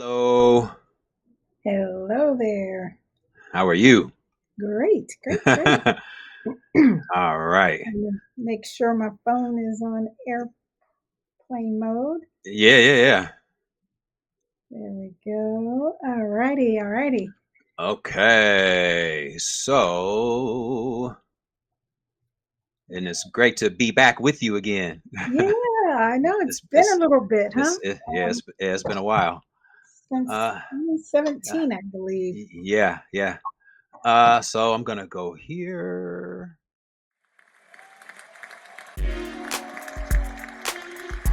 Hello. Hello there. How are you? Great, great, great. All right. Make sure my phone is on airplane mode. Yeah. There we go. All righty, all righty. Okay. And it's great to be back with you again. Yeah, I know it's It's been a it's little bit, huh? it's it, yeah, Um, it's been a while. since Uh, uh 2017, I believe. yeah. So I'm gonna go here.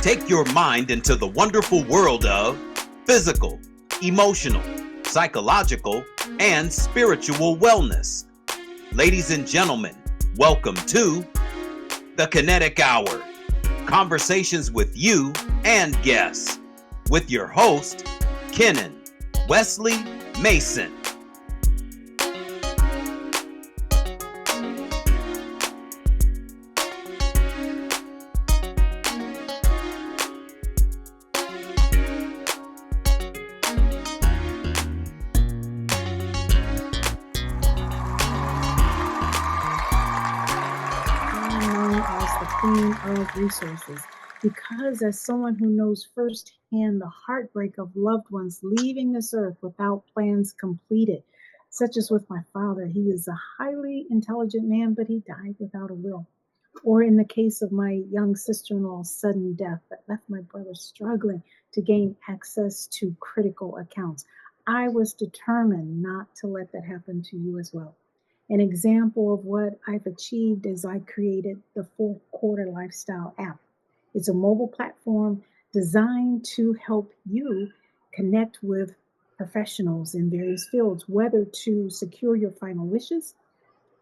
Take your mind into the wonderful world of physical, emotional, psychological, and spiritual wellness. Ladies and gentlemen, welcome to the Kinetic Hour. Conversations with you and guests. With your host, Kenan Wesley Mason. Known as the Queen of Resources, because as someone who knows firsthand the heartbreak of loved ones leaving this earth without plans completed, such as with my father, he was a highly intelligent man, but he died without a will. Or in the case of my young sister in law's sudden death that left my brother struggling to gain access to critical accounts, I was determined not to let that happen to you as well. An example of what I've achieved is I created the Full Quarter Lifestyle app. It's a mobile platform designed to help you connect with professionals in various fields, whether to secure your final wishes,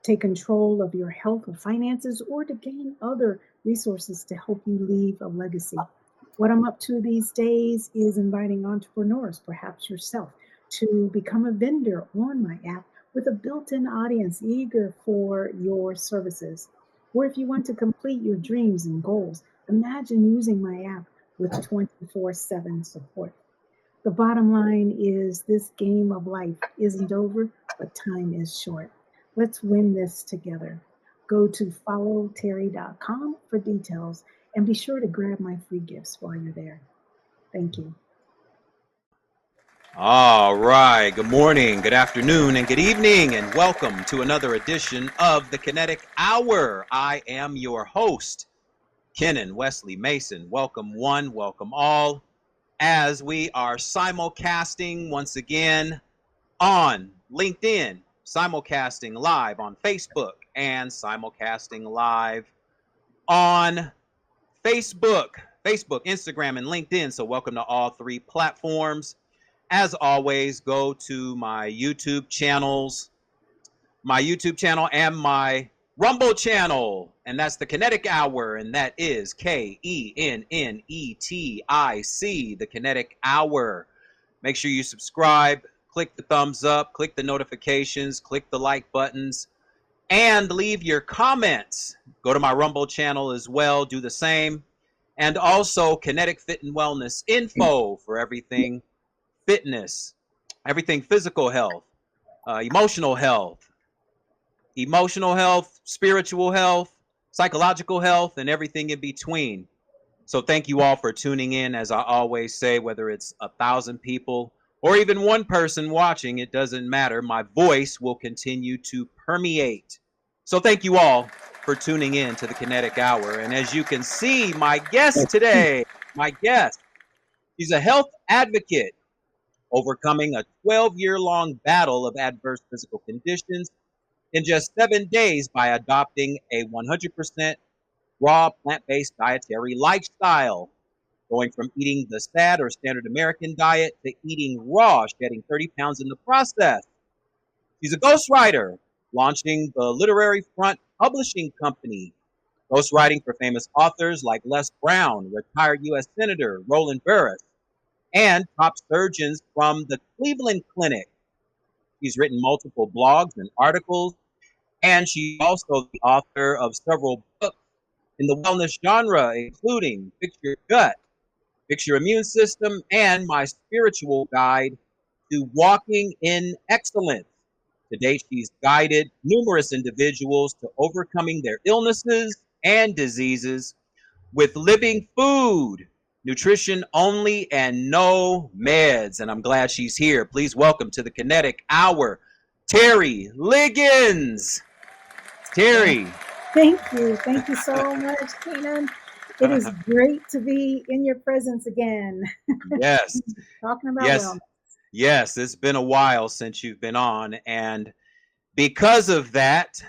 take control of your health or finances, or to gain other resources to help you leave a legacy. What I'm up to these days is inviting entrepreneurs, perhaps yourself, to become a vendor on my app with a built in audience eager for your services. Or if you want to complete your dreams and goals, imagine using my app with 24/7 support. The bottom line is this game of life isn't over, but time is short. Let's win this together. Go to followterri.com for details and be sure to grab my free gifts while you're there. Thank you. All right. Good morning, good afternoon, and good evening, and welcome to another edition of the Kinetic Hour. I am your host, Kenan Wesley Mason. Welcome one, welcome all, as we are simulcasting once again on LinkedIn, simulcasting live on Facebook, and simulcasting live on Facebook, Instagram, and LinkedIn. So welcome to all three platforms. As always, go to my YouTube channel and my Rumble channel, and that's the Kinetic Hour, and that is KENNETIC, the Kinetic Hour. Make sure you subscribe, click the thumbs up, click the notifications, click the like buttons, and leave your comments. Go to my Rumble channel as well, do the same. And also Kinetic Fit and Wellness info for everything fitness, everything physical health, emotional health, spiritual health, psychological health, and everything in between. So thank you all for tuning in. As I always say, whether it's 1,000 people or even one person watching, it doesn't matter. My voice will continue to permeate. So thank you all for tuning in to the Kinetic Hour. And as you can see, my guest today, she's a health advocate, overcoming a 12-year-long battle of adverse physical conditions in just 7 days by adopting a 100% raw plant-based dietary lifestyle, going from eating the SAD or standard American diet to eating raw, shedding 30 pounds in the process. She's a ghostwriter, launching the Literary Front Publishing Company, ghostwriting for famous authors like Les Brown, retired U.S. Senator Roland Burris, and top surgeons from the Cleveland Clinic. She's written multiple blogs and articles, and she's also the author of several books in the wellness genre, including Fix Your Gut, fix your immune system, and my spiritual guide to walking in excellence. Today, she's guided numerous individuals to overcoming their illnesses and diseases with living food, nutrition only, and no meds. And I'm glad she's here. Please welcome to the Kinetic Hour, Terri Liggins. Terri. Thank you. Thank you so much, Keenan. It is great to be in your presence again. Yes. Talking about Yes. wellness. Yes. It's been a while since you've been on. And because of that,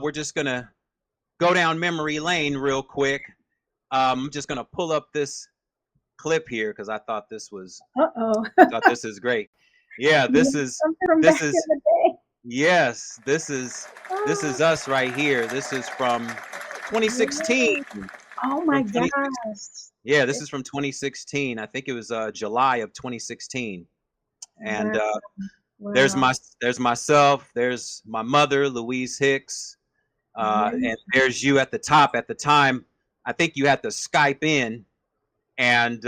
we're just going to go down memory lane real quick. I'm just going to pull up this clip here because I thought this was this is great. Yeah, this is yes, this is us right here. This is from 2016. Oh my gosh. Yeah, this is from 2016. I think it was July of 2016. And there's myself, there's my mother, Louise Hicks, and there's you at the top. At the time, I think you had to Skype in, and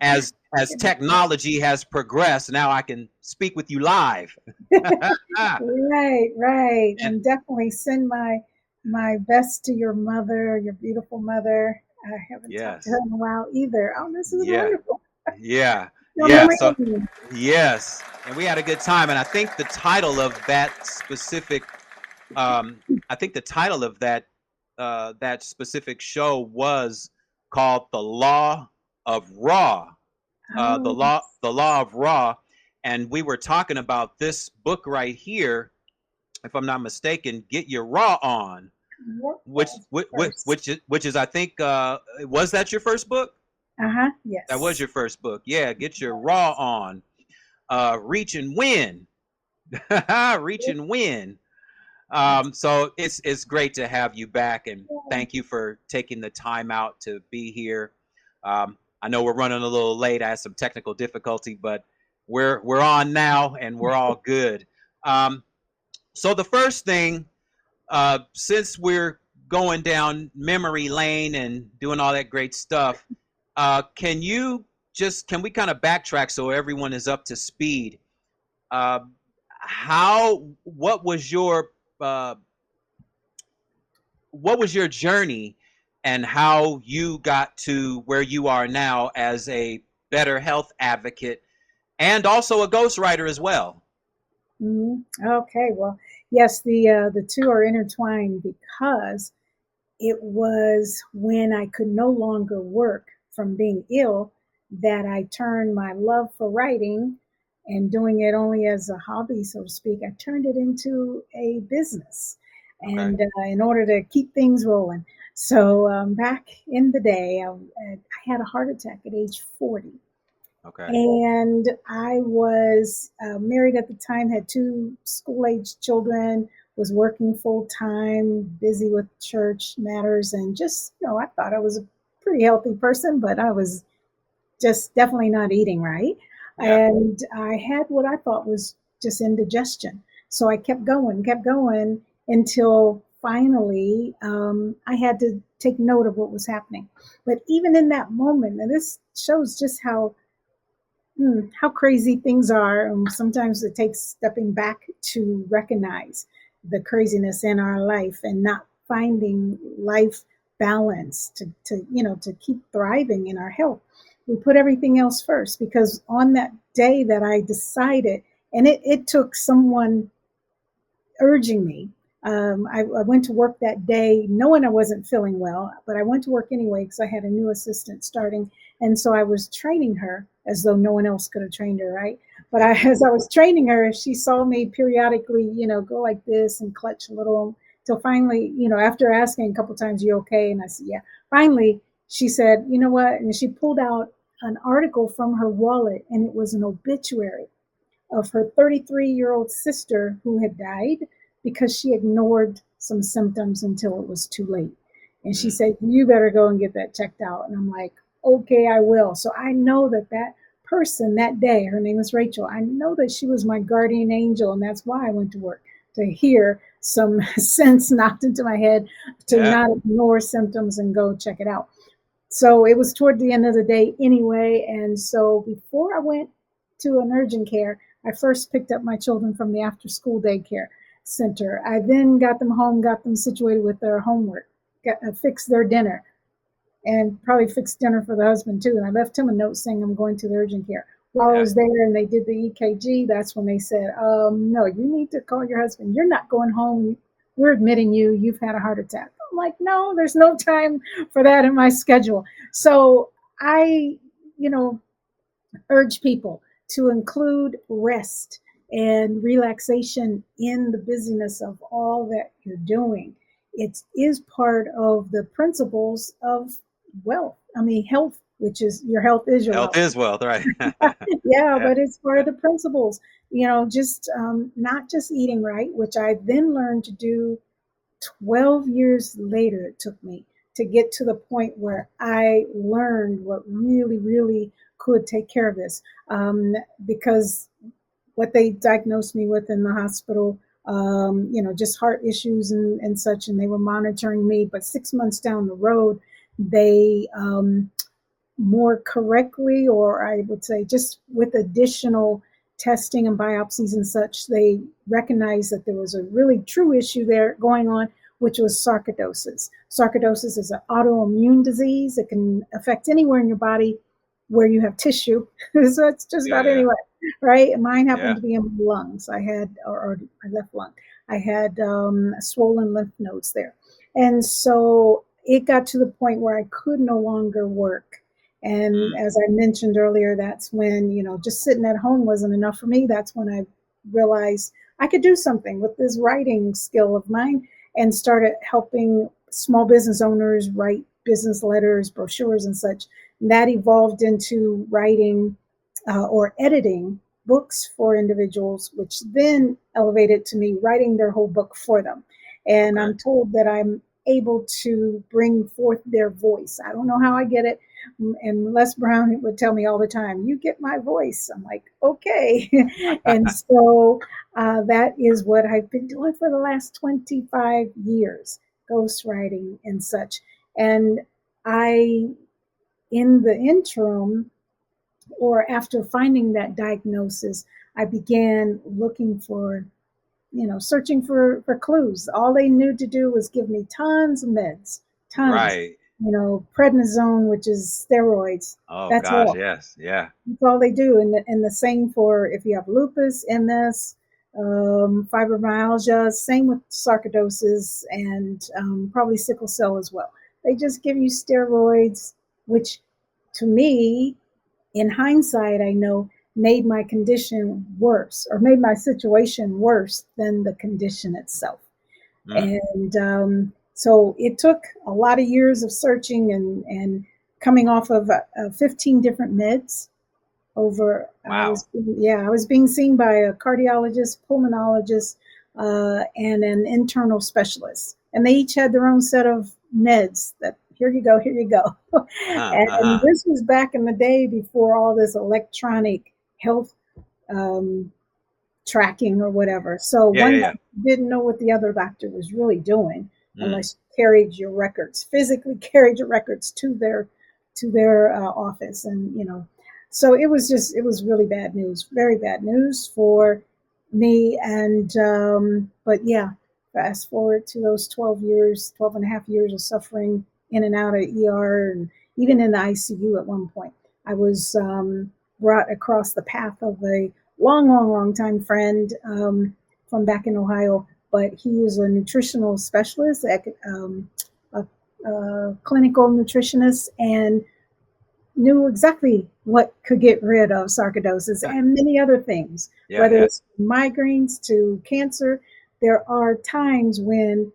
as technology has progressed, now I can speak with you live. Right. And definitely send my best to your mother, your beautiful mother. I haven't talked to her in a while either. Oh, this is wonderful. Yeah. So, yes. And we had a good time. And I think the title of that specific, that specific show was called The Law of Raw. The law of Raw. And we were talking about this book right here, if I'm not mistaken, Get Your Raw On, which is I think was that your first book? Yes. That was your first book. Yeah, Get Your Raw On. Reach and Win. Reach and Win. So it's great to have you back, and thank you for taking the time out to be here. I know we're running a little late. I had some technical difficulty, but we're on now and we're all good. So the first thing, since we're going down memory lane and doing all that great stuff, can we kind of backtrack so everyone is up to speed? What was your journey and how you got to where you are now as a better health advocate and also a ghostwriter as well? Okay, well, yes, the two are intertwined because it was when I could no longer work from being ill that I turned my love for writing and doing it only as a hobby, so to speak. I turned it into a business, and in order to keep things rolling. So back in the day, I had a heart attack at age 40. And I was married at the time, had 2 school-aged children, was working full-time, busy with church matters, and just, I thought I was a pretty healthy person, but I was just definitely not eating right. Yeah. And I had what I thought was just indigestion. So I kept going until finally I had to take note of what was happening. But even in that moment, and this shows just how crazy things are. And sometimes it takes stepping back to recognize the craziness in our life and not finding life balance to keep thriving in our health. We put everything else first, because on that day that I decided, and it took someone urging me. I went to work that day knowing I wasn't feeling well, but I went to work anyway because I had a new assistant starting. And so I was training her as though no one else could have trained her, right? But as I was training her, she saw me periodically, go like this and clutch a little, till finally, after asking a couple times, "You okay?" And I said, "Yeah." Finally, she said, "You know what?" And she pulled out an article from her wallet, and it was an obituary of her 33-year-old sister who had died because she ignored some symptoms until it was too late. And she said, "You better go and get that checked out." And I'm like, "Okay, I will." So I know that person that day, her name is Rachel, I know that she was my guardian angel. And that's why I went to work, to hear some sense knocked into my head to not ignore symptoms and go check it out. So it was toward the end of the day anyway. And so before I went to an urgent care, I first picked up my children from the after school daycare center. I then got them home, got them situated with their homework, fixed their dinner, and probably fixed dinner for the husband too. And I left him a note saying I'm going to the urgent care. While I Yeah. was there and they did the EKG, that's when they said, no, you need to call your husband. You're not going home. We're admitting you've had a heart attack. I'm like, no, there's no time for that in my schedule. So I, you know, urge people to include rest and relaxation in the busyness of all that you're doing. It is part of the principles of wealth. I mean, health, which is your health is your Health wealth. is wealth, right? Yeah, Yeah. but it's part Yeah. of the principles. Just not just eating right, which I then learned to do 12 years later. It took me to get to the point where I learned what really, really could take care of this. Because what they diagnosed me with in the hospital, just heart issues and such, and they were monitoring me. But 6 months down the road, they more correctly, or I would say just with additional testing and biopsies and such, they recognized that there was a really true issue there going on, which was sarcoidosis. Sarcoidosis is an autoimmune disease. It can affect anywhere in your body where you have tissue. So it's just Yeah. about Yeah. anywhere, right? Mine happened Yeah. to be in my lungs. I had, or my left lung. I had swollen lymph nodes there. And so it got to the point where I could no longer work. And Mm. as I mentioned earlier, that's when, just sitting at home wasn't enough for me. That's when I realized I could do something with this writing skill of mine and started helping small business owners write business letters, brochures, and such. And that evolved into writing or editing books for individuals, which then elevated to me writing their whole book for them. And Okay. I'm told that I'm able to bring forth their voice. I don't know how I get it. And Les Brown would tell me all the time, "You get my voice." I'm like, okay. And so that is what I've been doing for the last 25 years, ghostwriting and such. And I, in the interim, or after finding that diagnosis, I began looking for, searching for clues. All they knew to do was give me tons of meds, tons, Right. prednisone, which is steroids. Oh That's gosh, all. yes. Yeah. That's all they do. And the same for if you have lupus, MS, fibromyalgia, same with sarcoidosis and probably sickle cell as well. They just give you steroids, which to me, in hindsight, I know made my condition worse or made my situation worse than the condition itself. Mm. And so it took a lot of years of searching and coming off of 15 different meds over. Wow. I was being seen by a cardiologist, pulmonologist, and an internal specialist, and they each had their own set of meds. That here you go, here you go. Uh-huh. And Uh-huh. this was back in the day before all this electronic health um, tracking or whatever. So Yeah, yeah, one yeah. doctor didn't know what the other doctor was really doing Mm. unless you carried your records, physically carried your records to their office, and so it was really bad news, very bad news for me. And but yeah, fast forward to those 12 years, 12 and a half years of suffering in and out of ER and even in the ICU at one point. I was brought across the path of a long, long, long time friend from back in Ohio, but he is a nutritional specialist, a, a clinical nutritionist, and knew exactly what could get rid of sarcoidosis and many other things, Yeah, whether yeah. it's migraines to cancer. There are times when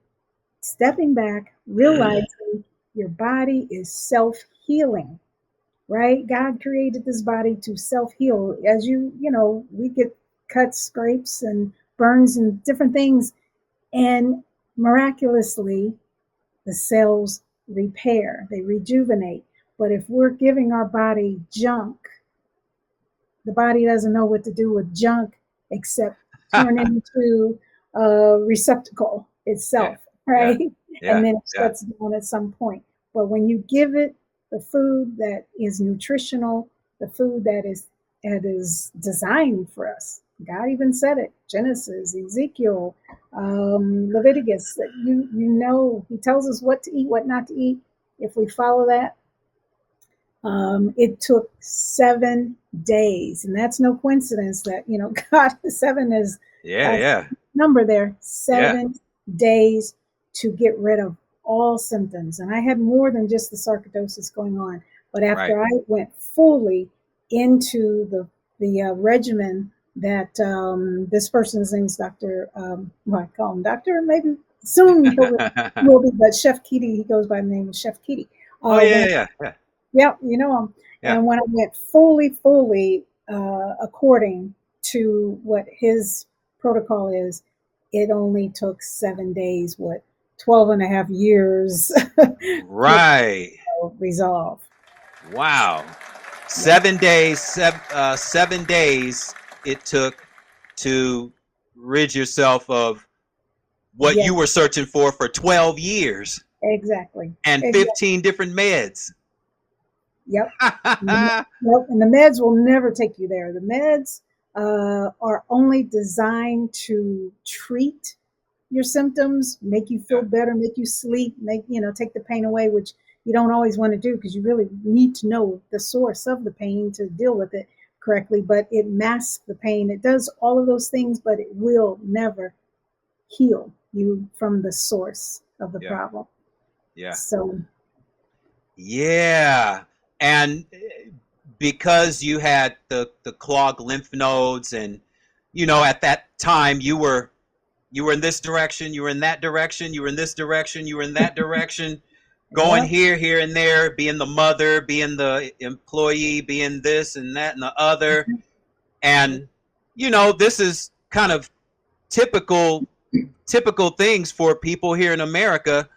stepping back, realizing your body is self healing, right? God created this body to self heal. As we get cuts, scrapes, and burns and different things, and miraculously, the cells repair, they rejuvenate. But if we're giving our body junk, the body doesn't know what to do with junk except turn into a receptacle Yeah. itself, Yeah. right? And Yeah. then it Yeah. shuts down at some point. But when you give it the food that is nutritional, the food that is designed for us. God even said it. Genesis, Ezekiel, Leviticus. That He tells us what to eat, what not to eat. If we follow that, it took 7 days, and that's no coincidence. That God, seven is Yeah, a yeah, number there. yeah. 7 days to get rid of all symptoms, and I had more than just the sarcoidosis going on. But Right. after I went fully into the regimen that this person's name is Doctor. Well, I call him Doctor. Maybe soon will be, but Chef Kitty. He goes by the name of Chef Kitty. Oh yeah, When yeah, yeah, Yep, you know him. yeah. And when I went fully according to what his protocol is, it only took 7 days, 12 and a half years for it Right. to resolve. Wow. Yeah, 7 days. 7 days it took to rid yourself of what yeah, you were searching for 12 years exactly. and Exactly. 15 different meds. Yep. Yep. And the meds will never take you there. The meds are only designed to treat your symptoms, make you feel Yeah, better, make you sleep, take the pain away, which you don't always want to do because you really need to know the source of the pain to deal with it correctly. But it masks the pain. It does all of those things, but it will never heal you from the source of the yeah, problem. yeah. So, Yeah. And because you had the clogged lymph nodes, and at that time you were in this direction, you were in that direction, you were in this direction, you were in that direction, going yep. here and there, being the mother, being the employee, being this and that and the other. And this is kind of typical things for people here in America.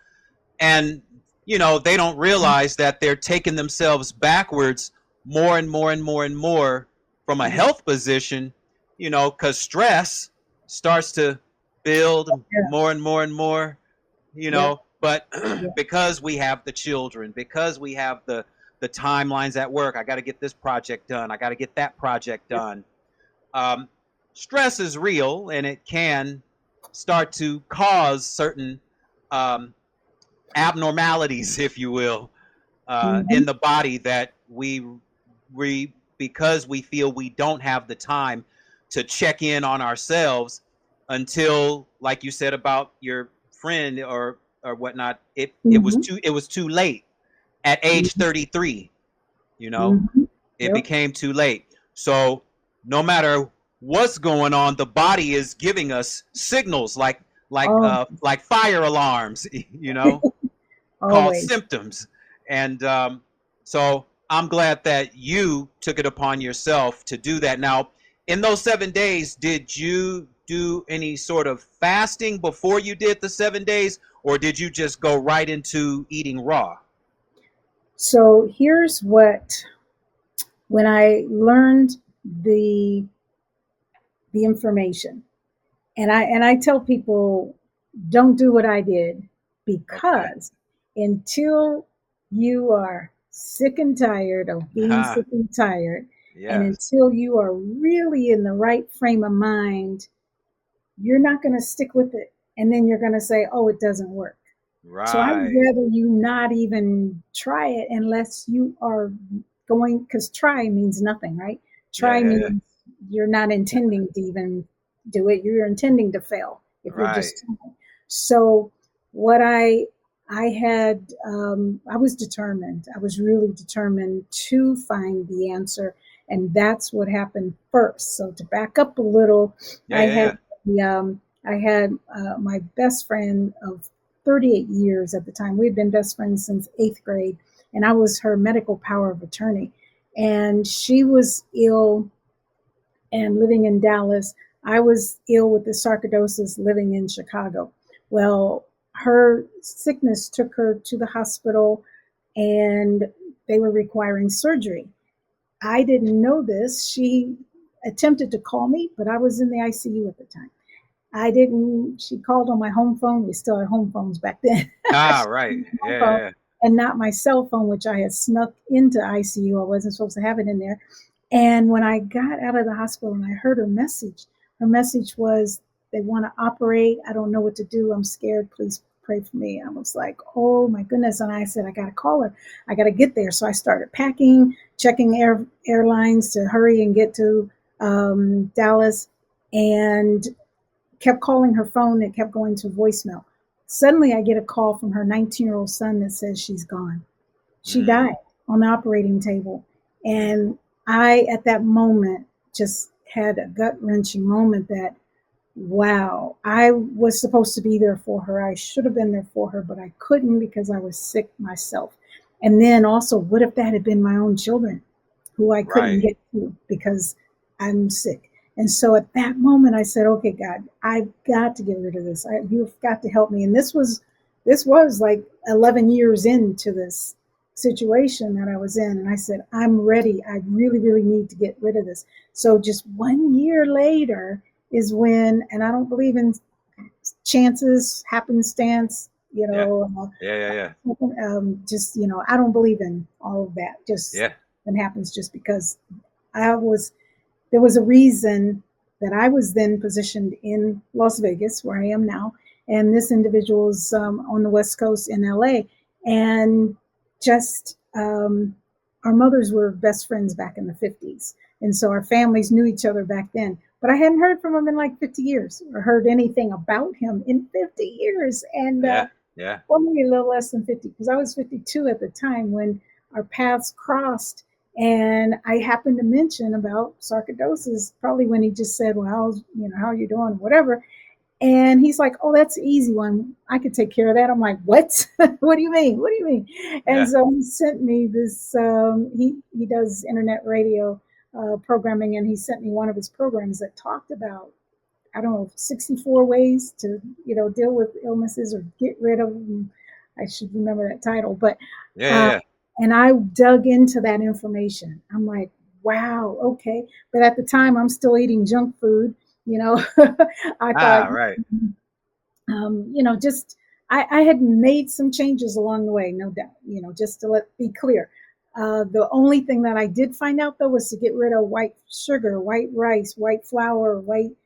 And they don't realize that they're taking themselves backwards more and more and more and more from a Yeah. health position, because stress starts to build Yeah. more and more and more, Yeah. but Yeah. because we have the children, because we have the timelines at work, I got to get this project done, I got to get that project Yeah. done. um, Stress is real, and it can start to cause certain um, abnormalities, if you will, Mhm. in the body that we because we feel we don't have the time to check in on ourselves until, like you said about your friend or whatnot, Mhm. it was too late at age Mhm. 33. Mhm. It Yep. became too late. So no matter what's going on, the body is giving us signals Oh, like fire alarms, called always. symptoms. And so I'm glad that you took it upon yourself to do that. Now, in those 7 days, did you do any sort of fasting before you did the 7 days, or did you just go right into eating raw? So here's when I learned the the information, and I tell people, don't do what I did, Okay. because until you are sick and tired of being Ah, sick and tired, and yes. until you are really in the right frame of mind, you're not going to stick with it. And then you're going to say, oh, it doesn't work. So I would Right. rather you not even try it unless you are going, because try means nothing, right? Yeah, Try yeah, yeah. means you're not intending to even do it. You're intending to fail if you're Right. just trying. So what I had, I was determined. I was really determined to find the answer, and that's what happened first. So to back up a little, Yeah, I yeah, had yeah. my best friend of 38 years at the time. We had been best friends since eighth grade, and I was her medical power of attorney. And she was ill and living in Dallas. I was ill with the sarcoidosis living in Chicago. Well, her sickness took her to the hospital, and they were requiring surgery. I didn't know this. She attempted to call me, but I was in the ICU at the time. I didn't. She called on my home phone. We still had home phones back then. Ah, right. Home Yeah, phone. yeah, and not my cell phone, which I had snuck into ICU. I wasn't supposed to have it in there. And when I got out of the hospital and I heard her message was, they want to operate. I don't know what to do. I'm scared. Please pray for me. I was like, oh my goodness. And I said, I got to call her. I got to get there. So I started packing, checking airlines to hurry and get to Dallas, and kept calling her phone. It kept going to voicemail. Suddenly I get a call from her 19-year-old son that says she's gone. She died on the operating table. And I, at that moment, just had a gut wrenching moment that, wow, I was supposed to be there for her. I should have been there for her, but I couldn't because I was sick myself. And then also, what if that had been my own children who I couldn't Right. get to because I'm sick? And so at that moment, I said, okay, God, I've got to get rid of this. You've got to help me. And this was like 11 years into this situation that I was in. And I said, I'm ready. I really, really need to get rid of this. So just 1 year later is when, and I don't believe in chances, happenstance, Yeah. Yeah. just, I don't believe in all of that. Just Yeah. it happens just because there was a reason that I was then positioned in Las Vegas, where I am now, and this individual is on the West Coast in LA, and just our mothers were best friends back in the 50s, and so our families knew each other back then. But I hadn't heard from him in like 50 years, or heard anything about him in 50 years, and Yeah. Yeah. well, maybe a little less than 50, because I was 52 at the time when our paths crossed. And I happened to mention about sarcoidosis, probably when he just said, well, how are you doing? Whatever. And he's like, oh, that's an easy one. I could take care of that. I'm like, what? What do you mean? What do you mean? And Yeah. so he sent me this, he does internet radio programming, and he sent me one of his programs that talked about, I don't know, 64 ways to, deal with illnesses or get rid of them. I should remember that title. But, Yeah. uh, Yeah. and I dug into that information. I'm like, wow, okay. But at the time, I'm still eating junk food. I thought, Ah, right. just, I had made some changes along the way, no doubt, just to be clear. The only thing that I did find out, though, was to get rid of white sugar, white rice, white flour, white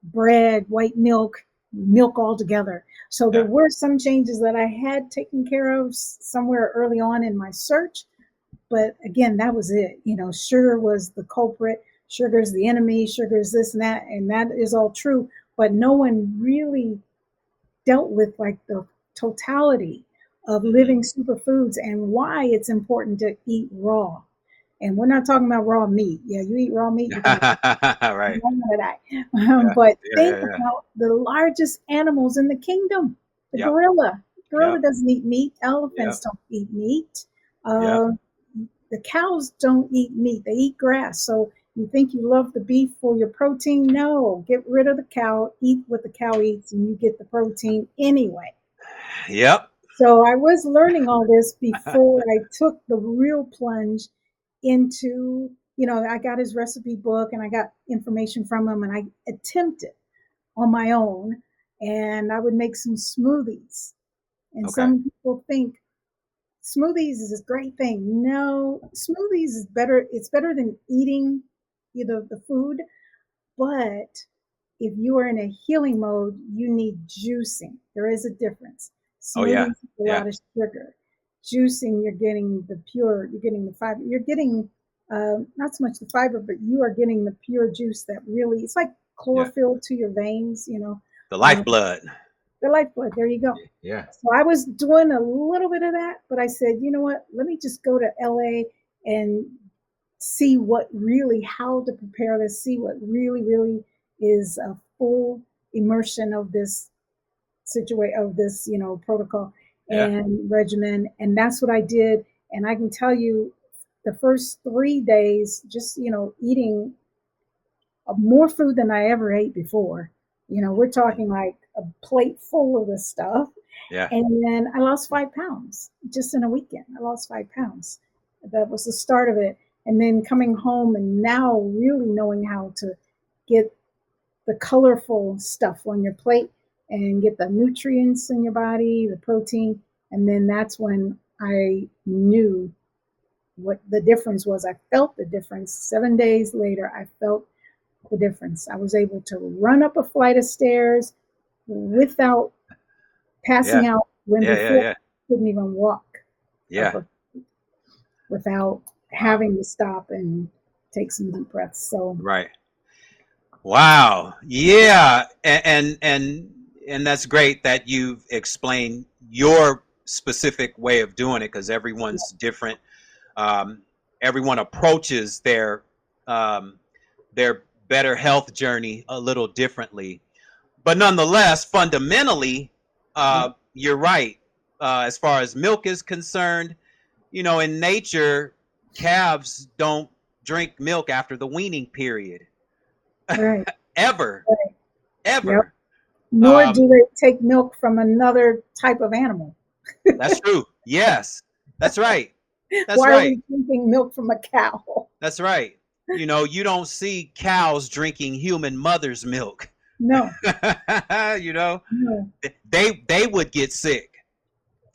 bread, white milk altogether. So there Yeah. were some changes that I had taken care of somewhere early on in my search. But again, that was it. Sugar was the culprit. Sugar's the enemy. Sugar's this and that is all true. But no one really dealt with like the totality of Hmm. living superfoods and why it's important to eat raw. And we're not talking about raw meat. Yeah, you eat raw meat, you're gonna Right. die. Yeah. But Yeah. think Yeah. Yeah. about the largest animals in the kingdom, the Yep. gorilla. Gorilla Yep. doesn't eat meat. Elephants Yep. don't eat meat. Yep. Uh, the cows don't eat meat. They eat grass. So you think you love the beef for your protein? No, get rid of the cow, eat what the cow eats, and you get the protein anyway. Yep. So I was learning all this before I took the real plunge into, I got his recipe book and I got information from him, and I attempted on my own, and I would make some smoothies. And Okay. some people think smoothies is a great thing. No, smoothies is better. It's better than eating, the food, but if you are in a healing mode, you need juicing. There is a difference. Oh yeah. Smoothies have a Yeah. lot of sugar. Juicing, you're getting the fiber. You're getting not so much the fiber, but you are getting the pure juice that really, it's like Yeah. chlorophyll to your veins, The um, lifeblood. the lifeblood. There you go. Yeah. So I was doing a little bit of that, but I said, you know what? Let me just go to LA and see how to prepare this, see what really, really is a full immersion of this situation, of this, protocol Yeah. and regimen. And that's what I did. And I can tell you the first 3 days, just, eating more food than I ever ate before. We're talking like a plate full of this stuff. Yeah. And then I lost 5 pounds just in a weekend. I lost 5 pounds. That was the start of it. And then coming home and now really knowing how to get the colorful stuff on your plate and get the nutrients in your body, the protein. And then that's when I knew what the difference was. I felt the difference. 7 days later, I felt the difference. I was able to run up a flight of stairs without Yeah. passing out when Yeah. Yeah. before Yeah. I couldn't even walk up Yeah. without Wow. having to stop and take some deep breaths. So Right. Wow. Yeah. And that's great that you've explained your specific way of doing it, because everyone's different. Um, everyone approaches um, their better health journey a little differently. But nonetheless, fundamentally, yeah, you're right. As far as milk is concerned, in nature, calves don't drink milk after the weaning period. right, Ever, right. Yep. ever. Nor Um, do they take milk from another type of animal. that's true. Yes, that's right. That's Why are right. we drinking milk from a cow? That's right. You don't see cows drinking human mother's milk. No, you know, no, they would get sick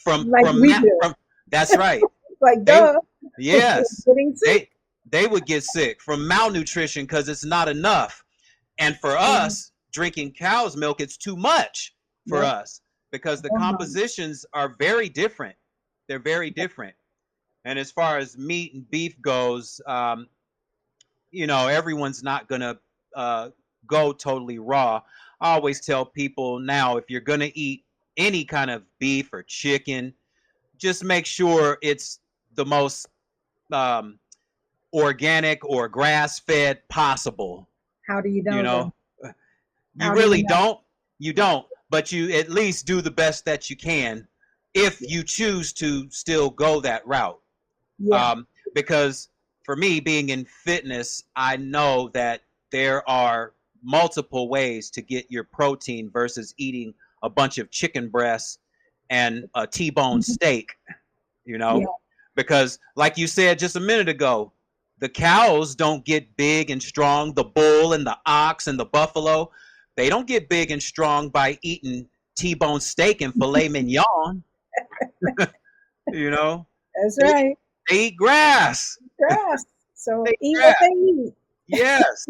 like we do. from. That's right. Like, They duh, yes, getting sick. they would get sick from malnutrition because it's not enough. And for Mhm. us, drinking cow's milk, it's too much for Yep. us because the Hormones. compositions are very different. They're very different. And as far as meat and beef goes, everyone's not going to go totally raw. I always tell people now, if you're going to eat any kind of beef or chicken, just make sure it's the most um, organic or grass fed possible. How do you You know though? know, you How do you really know? don't. You don't, but you at least do the best that you can if you choose to still go that route. Yeah. Because for me, being in fitness, I know that there are multiple ways to get your protein versus eating a bunch of chicken breasts and a T-bone Mhm. steak, Yeah. because like you said just a minute ago, the cows don't get big and strong. The bull and the ox and the buffalo, they don't get big and strong by eating T-bone steak and filet mignon. you know, That's they, right. they eat grass. Grass. They So eat eat what grass. they eat. Yes,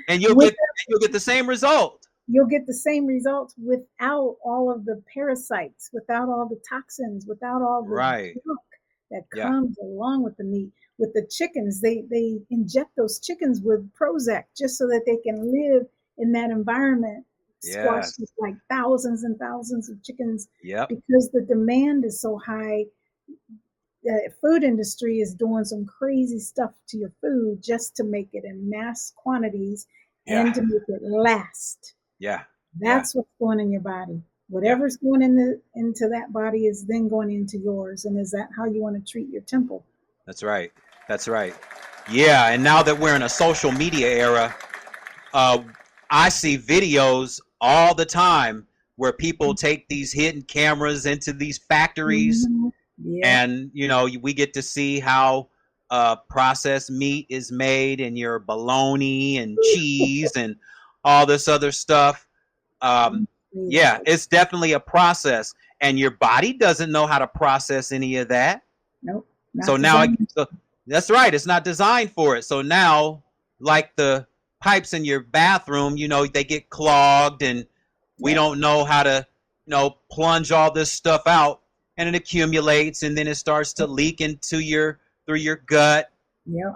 and you'll With get the same result. You'll get the same results without all of the parasites, without all the toxins, without all the Right. junk that Yeah. comes along with the meat. With the chickens, they inject those chickens with Prozac just so that they can live in that environment, squashed Yes. with like thousands and thousands of chickens Yep. because the demand is so high. The food industry is doing some crazy stuff to your food just to make it in mass quantities Yeah. and to make it last. Yeah. Yeah. That's what's going in your body. Yeah. Whatever's going into that body is then going into yours. And is that how you want to treat your temple? That's right. That's right. Yeah. And now that we're in a social media era, uh, I see videos all the time where people take these hidden cameras into these factories, Mm-hmm. Yeah. and we get to see how processed meat is made, and your bologna and cheese and all this other stuff. Yeah, it's definitely a process, and your body doesn't know how to process any of that. Nope. So Not now, designed. that's right. It's not designed for it. So now, like the pipes in your bathroom, they get clogged, and we Yep. don't know how to, plunge all this stuff out, and it accumulates, and then it starts to leak through your gut. Yep.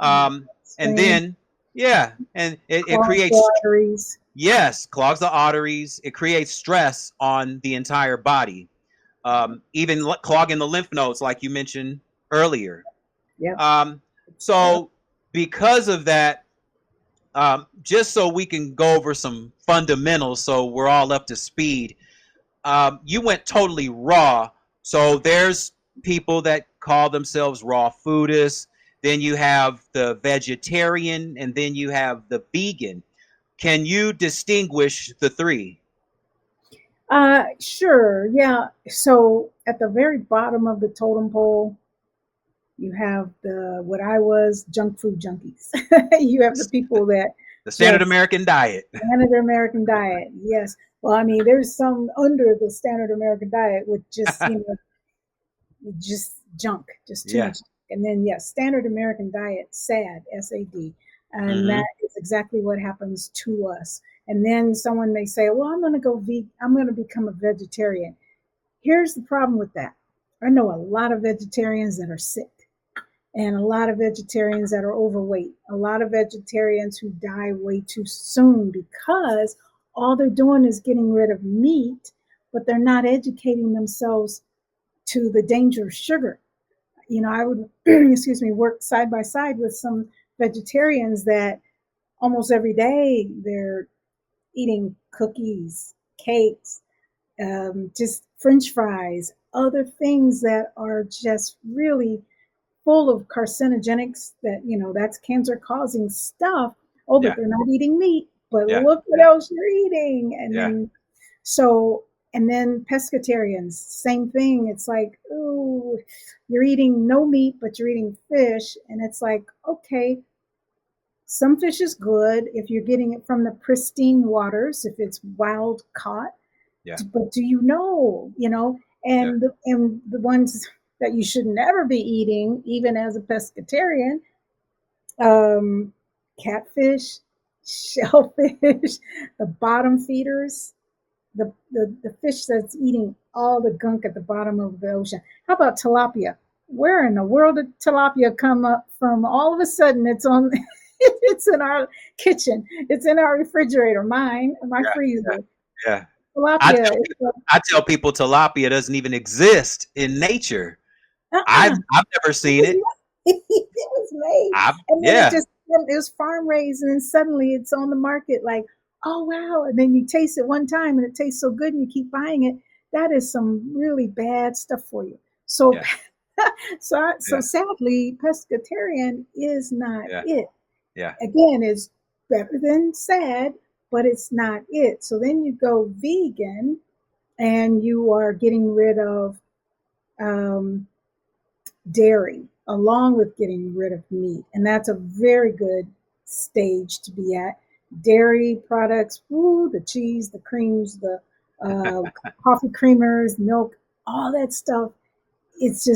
And then, yeah, and it Clogged creates, arteries. yes, clogs the arteries. It creates stress on the entire body, even clogging the lymph nodes, like you mentioned earlier. Yep. Yep. So because of that, just so we can go over some fundamentals, so we're all up to speed, you went totally raw. So there's people that call themselves raw foodists. Then you have the vegetarian, and then you have the vegan. Can you distinguish the three? Sure. Yeah. So at the very bottom of the totem pole, you have what I was, junk food junkies. You have the people that The standard just American diet. standard American diet. Yes. Well, I mean, there's some under the standard American diet with just, just junk, just too Yeah. much. And then, yes, standard American diet, SAD, SAD. And Mm-hmm. that is exactly what happens to us. And then someone may say, well, I'm going to go vegan. I'm going to become a vegetarian. Here's the problem with that. I know a lot of vegetarians that are sick, and a lot of vegetarians that are overweight, a lot of vegetarians who die way too soon because all they're doing is getting rid of meat, but they're not educating themselves to the danger of sugar. I would, excuse me, work side by side with some vegetarians that almost every day they're eating cookies, cakes, just French fries, other things that are just really full of carcinogenics that's cancer causing stuff. Oh, but Yeah. they're not eating meat. But Yeah. look what Yeah. else you're eating. And Yeah. then, so, and then pescatarians, same thing. It's like, oh, you're eating no meat, but you're eating fish. And it's like, okay, some fish is good if you're getting it from the pristine waters, if it's wild caught. Yeah. But do Yeah. and the ones that you should never be eating, even as a pescatarian, um, catfish, shellfish, the bottom feeders, the fish that's eating all the gunk at the bottom of the ocean. How about tilapia? Where in the world did tilapia come up from? All of a sudden, it's on. It's in our kitchen. It's in our refrigerator, my Yeah. freezer. Yeah. I Tilapia. tell people, I tell people tilapia doesn't even exist in nature. Uh-uh. I've never It seen was it. made. It was made. I've And then Yeah. it was farm raised, and then suddenly it's on the market like, oh wow. And then you taste it one time and it tastes so good and you keep buying it. That is some really bad stuff for you. So Yeah. so Yeah. sadly, pescatarian is not Yeah. it. Yeah. Again, it's better than sad, but it's not it. So then you go vegan and you are getting rid of um, dairy along with getting rid of meat. And that's a very good stage to be at. Dairy products, woo, the cheese, the creams, the uh, coffee creamers, milk, all that stuff. It's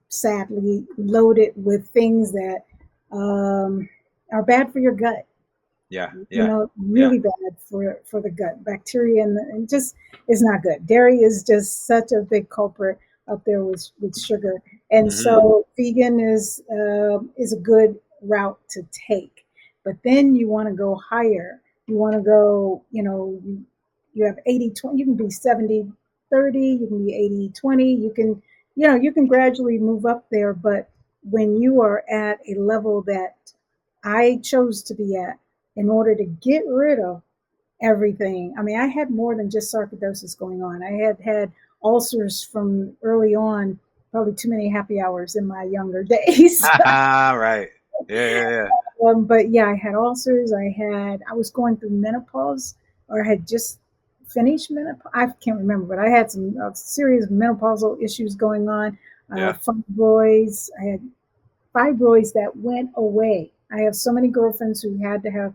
sadly loaded with things that are bad for your gut. Yeah. Yeah. Yeah. Really bad for the gut bacteria, and just is not good. Dairy is just such a big culprit up there with sugar, and Mm-hmm. so vegan is a good route to take. But then you want to go higher. You want to go, you have 80/20. You can be 70/30. You can be 80/20. You can gradually move up there. But when you are at a level that I chose to be at, in order to get rid of everything. I mean, I had more than just sarcoidosis going on. I had ulcers from early on, probably too many happy hours in my younger days. Right. Yeah. Yeah. Yeah. But yeah, I had ulcers. I was going through menopause, or I had just finished menopause. I can't remember, but I had some serious menopausal issues going on. Yeah. Fibroids. I had fibroids that went away. I have so many girlfriends who had to have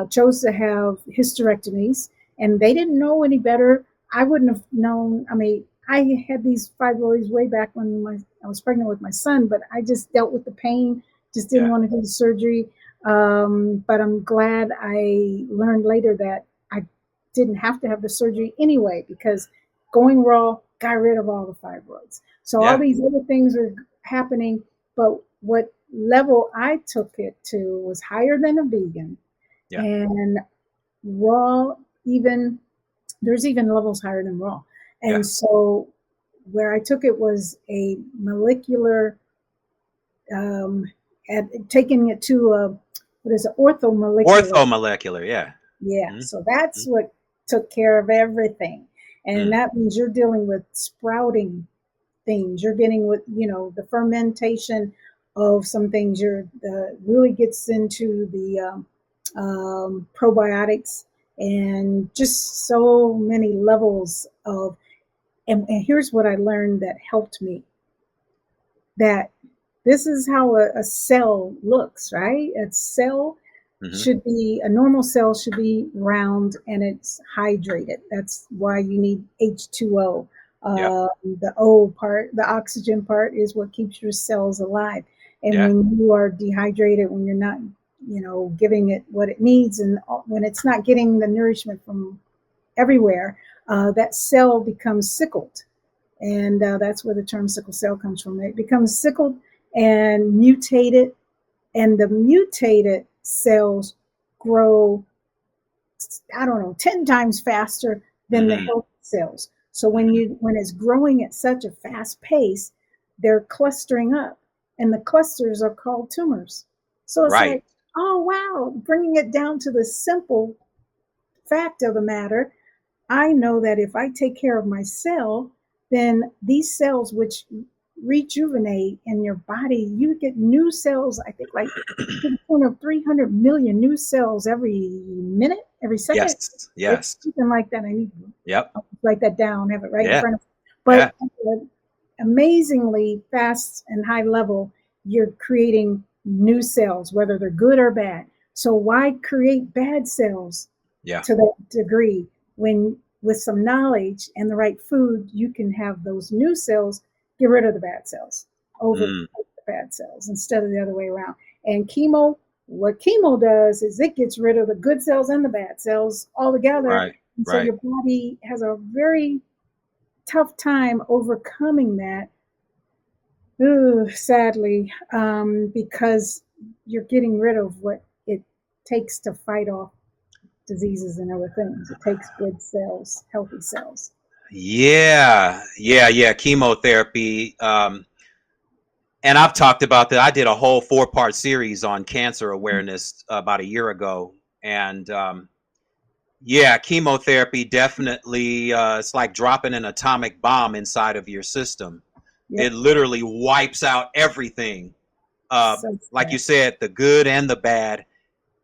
chose to have hysterectomies, and they didn't know any better. I wouldn't have known. I mean, I had these fibroids way back when I was pregnant with my son, but I just dealt with the pain, just didn't Yeah. want to do the surgery. But I'm glad I learned later that I didn't have to have the surgery anyway, because going raw got rid of all the fibroids. So all Yeah. these other things are happening, but what level I took it to was higher than a vegan, Yeah. and raw, even there's even levels higher than raw. Yeah. And so where I took it was a molecular, at taking it to a, what is it, orthomolecular. Orthomolecular. Yeah. Yeah, Mm-hmm. so that's what took care of everything. And Mm. that means you're dealing with sprouting things. You're getting with, the fermentation of some things. Really gets into the probiotics, and just so many levels of. And here's what I learned that helped me. That this is how a cell looks, right? Mm-hmm. A normal cell should be round and it's hydrated. That's why you need H2O. Yep. The O part, the oxygen part, is what keeps your cells alive. And Yeah. when you are dehydrated, when you're not, giving it what it needs, and when it's not getting the nourishment from everywhere, that cell becomes sickled. And that's where the term sickle cell comes from. It becomes sickled and mutated, and the mutated cells grow, I don't know, 10 times faster than the Hmm. healthy cells. So when it's growing at such a fast pace, they're clustering up, and the clusters are called tumors. So it's Right. like, oh wow, bringing it down to the simple fact of the matter, I know that if I take care of my cell, then these cells, which rejuvenate in your body, you get new cells, I think like to the point of 300 million new cells every minute, every second. Yes. It's Yes. something like that. I need Yep. to write that down, have it right in Yeah. front of me. Yeah. But amazingly fast and high level, you're creating new cells, whether they're good or bad. So why create bad cells Yeah. to that degree when with some knowledge and the right food, you can have those new cells get rid of the bad cells, over Mm. the bad cells instead of the other way around. And chemo, what chemo does is it gets rid of the good cells and the bad cells altogether. Right. And so Right. your body has a very tough time overcoming that, sadly, because you're getting rid of what it takes to fight off diseases and other things. It takes good cells, healthy cells. Yeah. Yeah. Yeah. Chemotherapy. And I've talked about that. I did a whole 4-part series on cancer awareness about a year ago. And yeah, chemotherapy definitely, it's like dropping an atomic bomb inside of your system. It Yep. literally wipes out everything. So Like you sad. said, the good and the bad.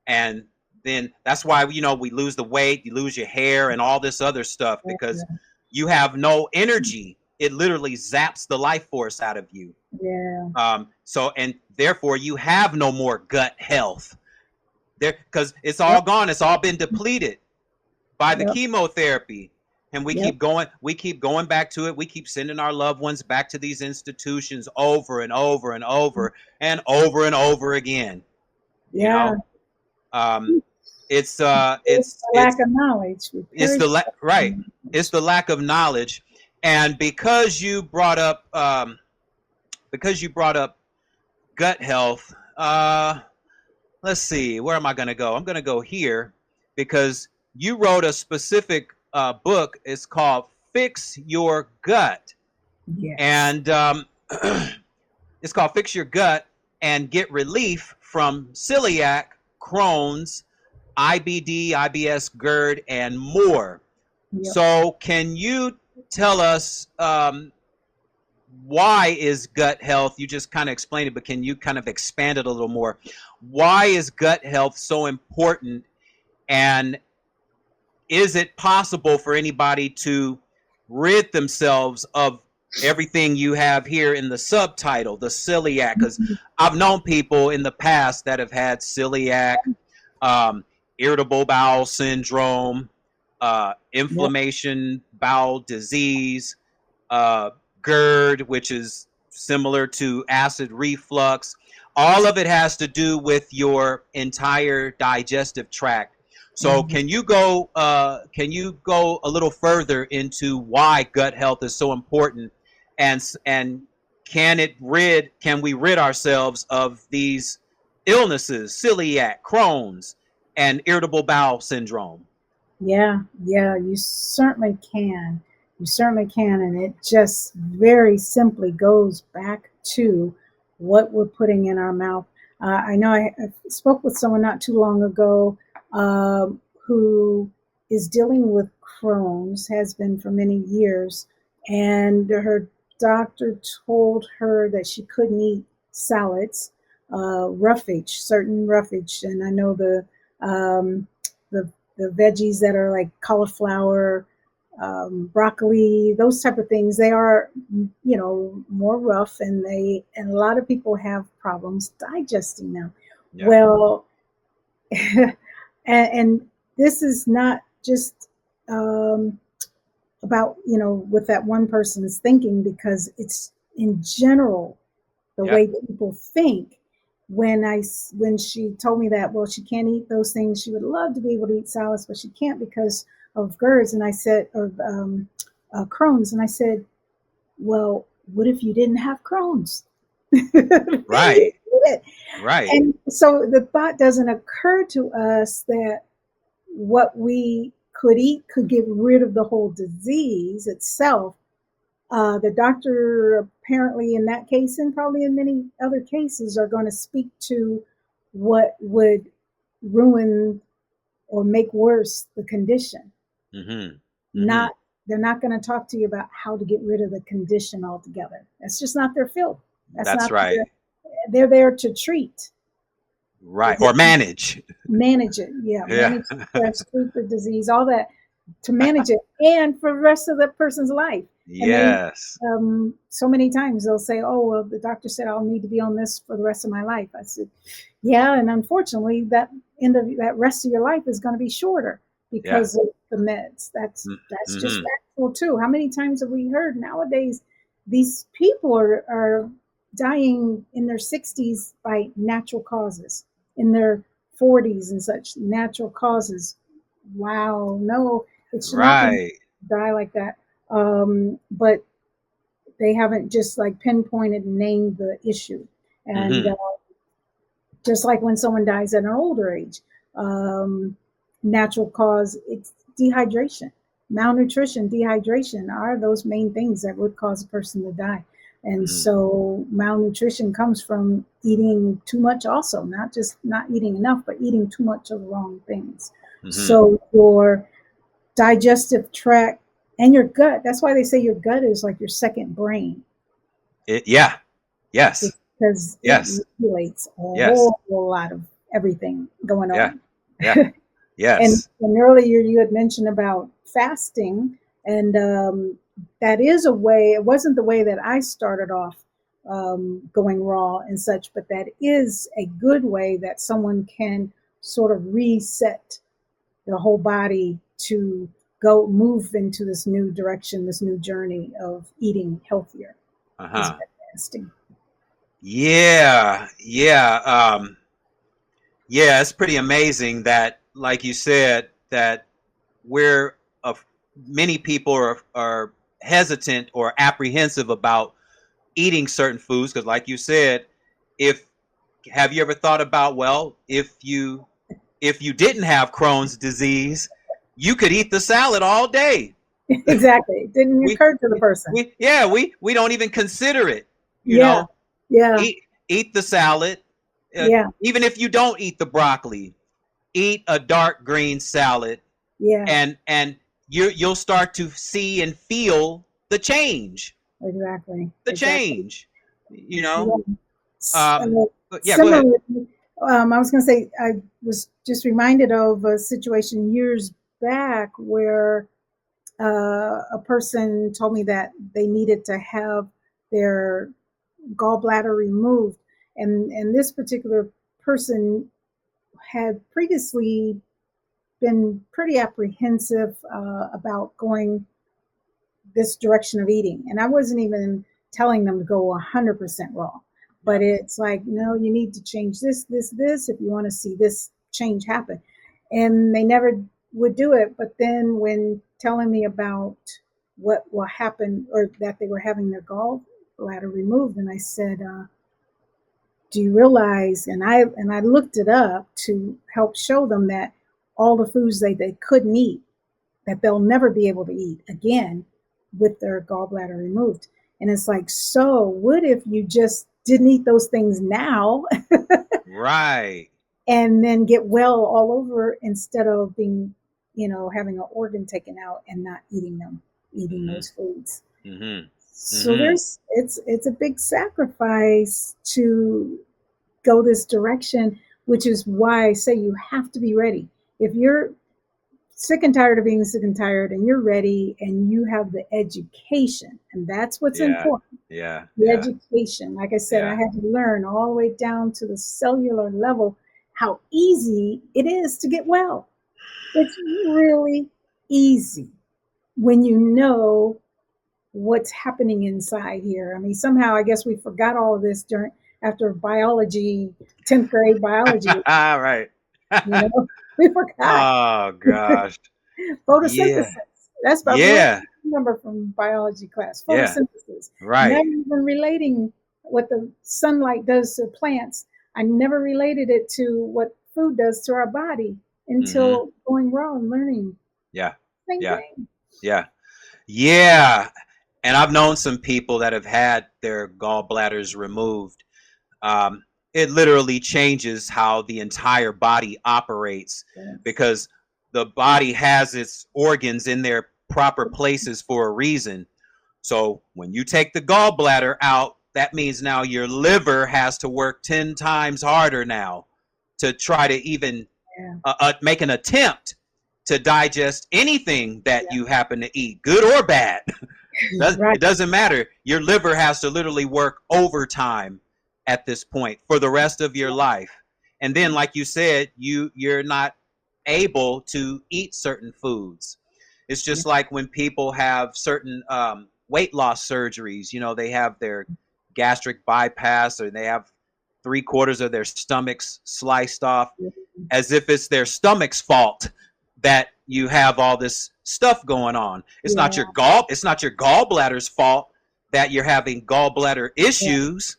And then that's why, we lose the weight, you lose your hair and all this other stuff because you have no energy. It literally zaps the life force out of you. Yeah. So, and therefore you have no more gut health there because it's all Yep. gone. It's all been depleted by the Yep. chemotherapy. And Yep. we keep going back to it. We keep sending our loved ones back to these institutions over and over and over and over and over again. You Yeah. know, um, it's It's the lack of knowledge. We perish. right. It's the lack of knowledge, and because you brought up gut health. Let's see, where am I going to go? I'm going to go here because you wrote a specific book. It's called "Fix Your Gut," Yes. and it's called "Fix Your Gut and Get Relief from Celiac, Crohn's, IBD, IBS, GERD, and more." Yep. So, can you tell us why is gut health? You just kind of explained it, but can you kind of expand it a little more? Why is gut health so important? And is it possible for anybody to rid themselves of everything you have here in the subtitle, the celiac? Because I've known people in the past that have had celiac, um, irritable bowel syndrome, Yep. inflammation, bowel disease, GERD, which is similar to acid reflux. All of it has to do with your entire digestive tract. So Mhm. can you go a little further into why gut health is so important, and can we rid ourselves of these illnesses, celiac, Crohn's, and irritable bowel syndrome? Yeah, yeah, you certainly can. You certainly can. And it just very simply goes back to what we're putting in our mouth. I know I spoke with someone not too long ago, who is dealing with Crohn's, has been for many years. And her doctor told her that she couldn't eat salads, roughage, certain roughage. And I know the the veggies that are like cauliflower, broccoli, those type of things, they are, more rough, and a lot of people have problems digesting them. Yeah. Well, and this is not just, um, about, what that one person is thinking, because it's in general the Yeah. way people think. When she told me that, well, she can't eat those things. She would love to be able to eat salads, but she can't because of GERDs. And I said, or Crohn's. And I said, well, what if you didn't have Crohn's? Right. Right. And so the thought doesn't occur to us that what we could eat could get rid of the whole disease itself. The doctor, apparently in that case, and probably in many other cases, are going to speak to what would ruin or make worse the condition. Mm-hmm. Not They're not going to talk to you about how to get rid of the condition altogether. That's just not their field. That's right. They're there to treat. Right. Or manage. Manage it. Yeah. Manage stress, treat the disease, all that, to manage it, and for the rest of the person's life. Yes. And then, so many times they'll say, oh, well, the doctor said I'll need to be on this for the rest of my life. I said, yeah. And unfortunately, that rest of your life is going to be shorter because of the meds. That's just factual too. How many times have we heard nowadays these people are dying in their 60s by natural causes, in their 40s and such, natural causes. Wow, no, it should not die like that. But they haven't just like pinpointed and named the issue. And just like when someone dies at an older age, natural cause, it's dehydration, malnutrition, dehydration are those main things that would cause a person to die. And so malnutrition comes from eating too much also, not just not eating enough, but eating too much of the wrong things. So your digestive tract and your gut, that's why they say your gut is like your second brain. Yes. Because it regulates a whole lot of everything going on. Yeah. Yes. And earlier you had mentioned about fasting, and that is a way. It wasn't the way that I started off going raw and such, but that is a good way that someone can sort of reset the whole body to move into this new direction, this new journey of eating healthier. Fasting. Yeah. It's pretty amazing that, like you said, that many people are hesitant or apprehensive about eating certain foods because, like you said, have you ever thought about, well, if you didn't have Crohn's disease, you could eat the salad all day. Exactly. It didn't occur to the person. We don't even consider it. You know. Yeah. Eat the salad. Even if you don't eat the broccoli, eat a dark green salad. Yeah. And you'll start to see and feel the change. Exactly. Change. You know. Similarly, go ahead. I was going to say, I was just reminded of a situation years back where a person told me that they needed to have their gallbladder removed, and this particular person had previously been pretty apprehensive about going this direction of eating, and I wasn't even telling them to go 100% raw, but it's like, no, you need to change this if you want to see this change happen. And they never would do it. But then when telling me about what will happen, or that they were having their gallbladder removed, and I said, do you realize, and I looked it up to help show them that all the foods they couldn't eat, that they'll never be able to eat again with their gallbladder removed. And it's like, so what if you just didn't eat those things now? Right. And then get well all over, instead of being, having an organ taken out and not eating those foods. So it's a big sacrifice to go this direction, which is why I say you have to be ready. If you're sick and tired of being sick and tired, and you're ready, and you have the education, and that's what's important. The education. Like I said, I had to learn all the way down to the cellular level how easy it is to get well. It's really easy. when you know what's happening inside here. I mean, somehow I guess we forgot all of this after biology, 10th grade biology, Right. you know, we forgot Oh gosh. photosynthesis. Yeah. That's about the only Yeah. thing I remember from biology class, Yeah. photosynthesis. Right. Never even relating what the sunlight does to plants. I never related it to what food does to our body Hmm. until going raw and learning. Yeah. Same Yeah. thing. Yeah. Yeah. And I've known some people that have had their gallbladders removed. Um, it literally changes how the entire body operates Yes. because the body has its organs in their proper places for a reason. So when you take the gallbladder out, that means now your liver has to work 10 times harder now to try to even Yeah. make an attempt to digest anything that Yeah. you happen to eat, good or bad. Right. It doesn't matter. Your liver has to literally work overtime at this point for the rest of your life. And then, like you said, you're not able to eat certain foods. It's Yeah. just like when people have certain weight loss surgeries. You know, they have their gastric bypass, or they have 3/4 of their stomachs sliced off, as if it's their stomach's fault that you have all this stuff going on. Yeah. It's not your gallbladder's fault that you're having gallbladder Yeah. issues.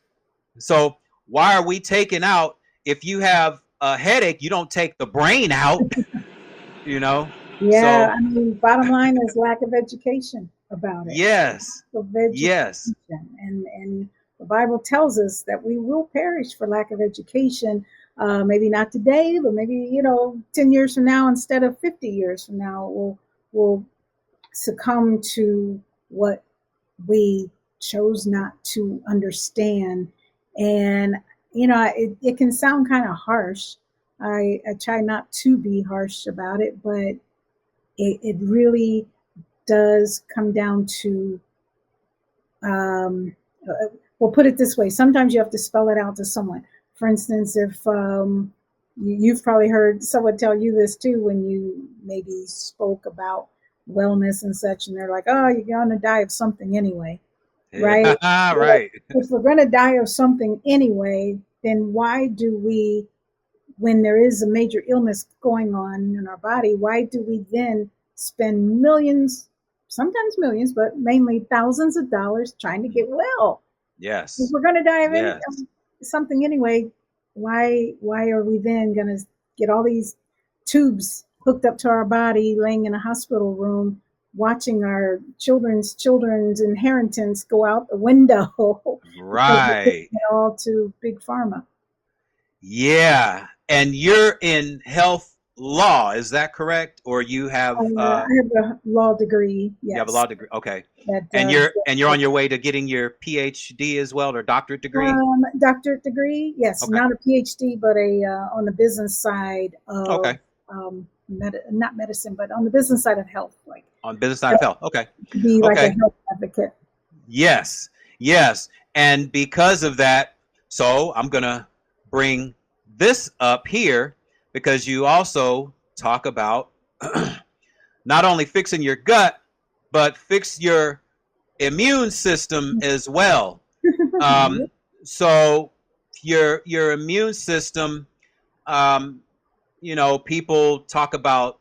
So why are we taking out, if you have a headache, you don't take the brain out, you know? Yeah, So I mean, bottom line is lack of education about it. yes. Lack of education, Yes. and the Bible tells us that we will perish for lack of education. Maybe not today, but maybe 10 years from now, instead of 50 years from now, we'll succumb to what we chose not to understand. And it can sound kind of harsh. I try not to be harsh about it, but it really does come down to, um, we'll put it this way, sometimes you have to spell it out to someone. For instance, if you've probably heard someone tell you this too, when you maybe spoke about wellness and such, and they're like, oh, you're going to die of something anyway, right? Yeah. Well, Right. if we're going to die of something anyway, then why do we, when there is a major illness going on in our body, why do we then spend millions, sometimes millions, but mainly thousands of dollars trying to get well? If Yes. we're going to die of Yes. something anyway, why are we then going to get all these tubes hooked up to our body, laying in a hospital room, watching our children's inheritance go out the window because we're giving Right. it all to big pharma? Yeah. And you're in health law, is that correct? Or I have a law degree, you have a yes. law degree? Okay. That And you're on your way to getting your PhD as well, or doctorate degree? doctorate degree, yes, Okay. not a PhD, but a on the business side of Okay. not medicine, but on the business side of health, like On business side of health. Okay. be like a Okay. health advocate. Yes. Yes. And because of that, so I'm going to bring this up here because you also talk about not only fixing your gut, but fix your immune system as well. Um, so your immune system, um, people talk about,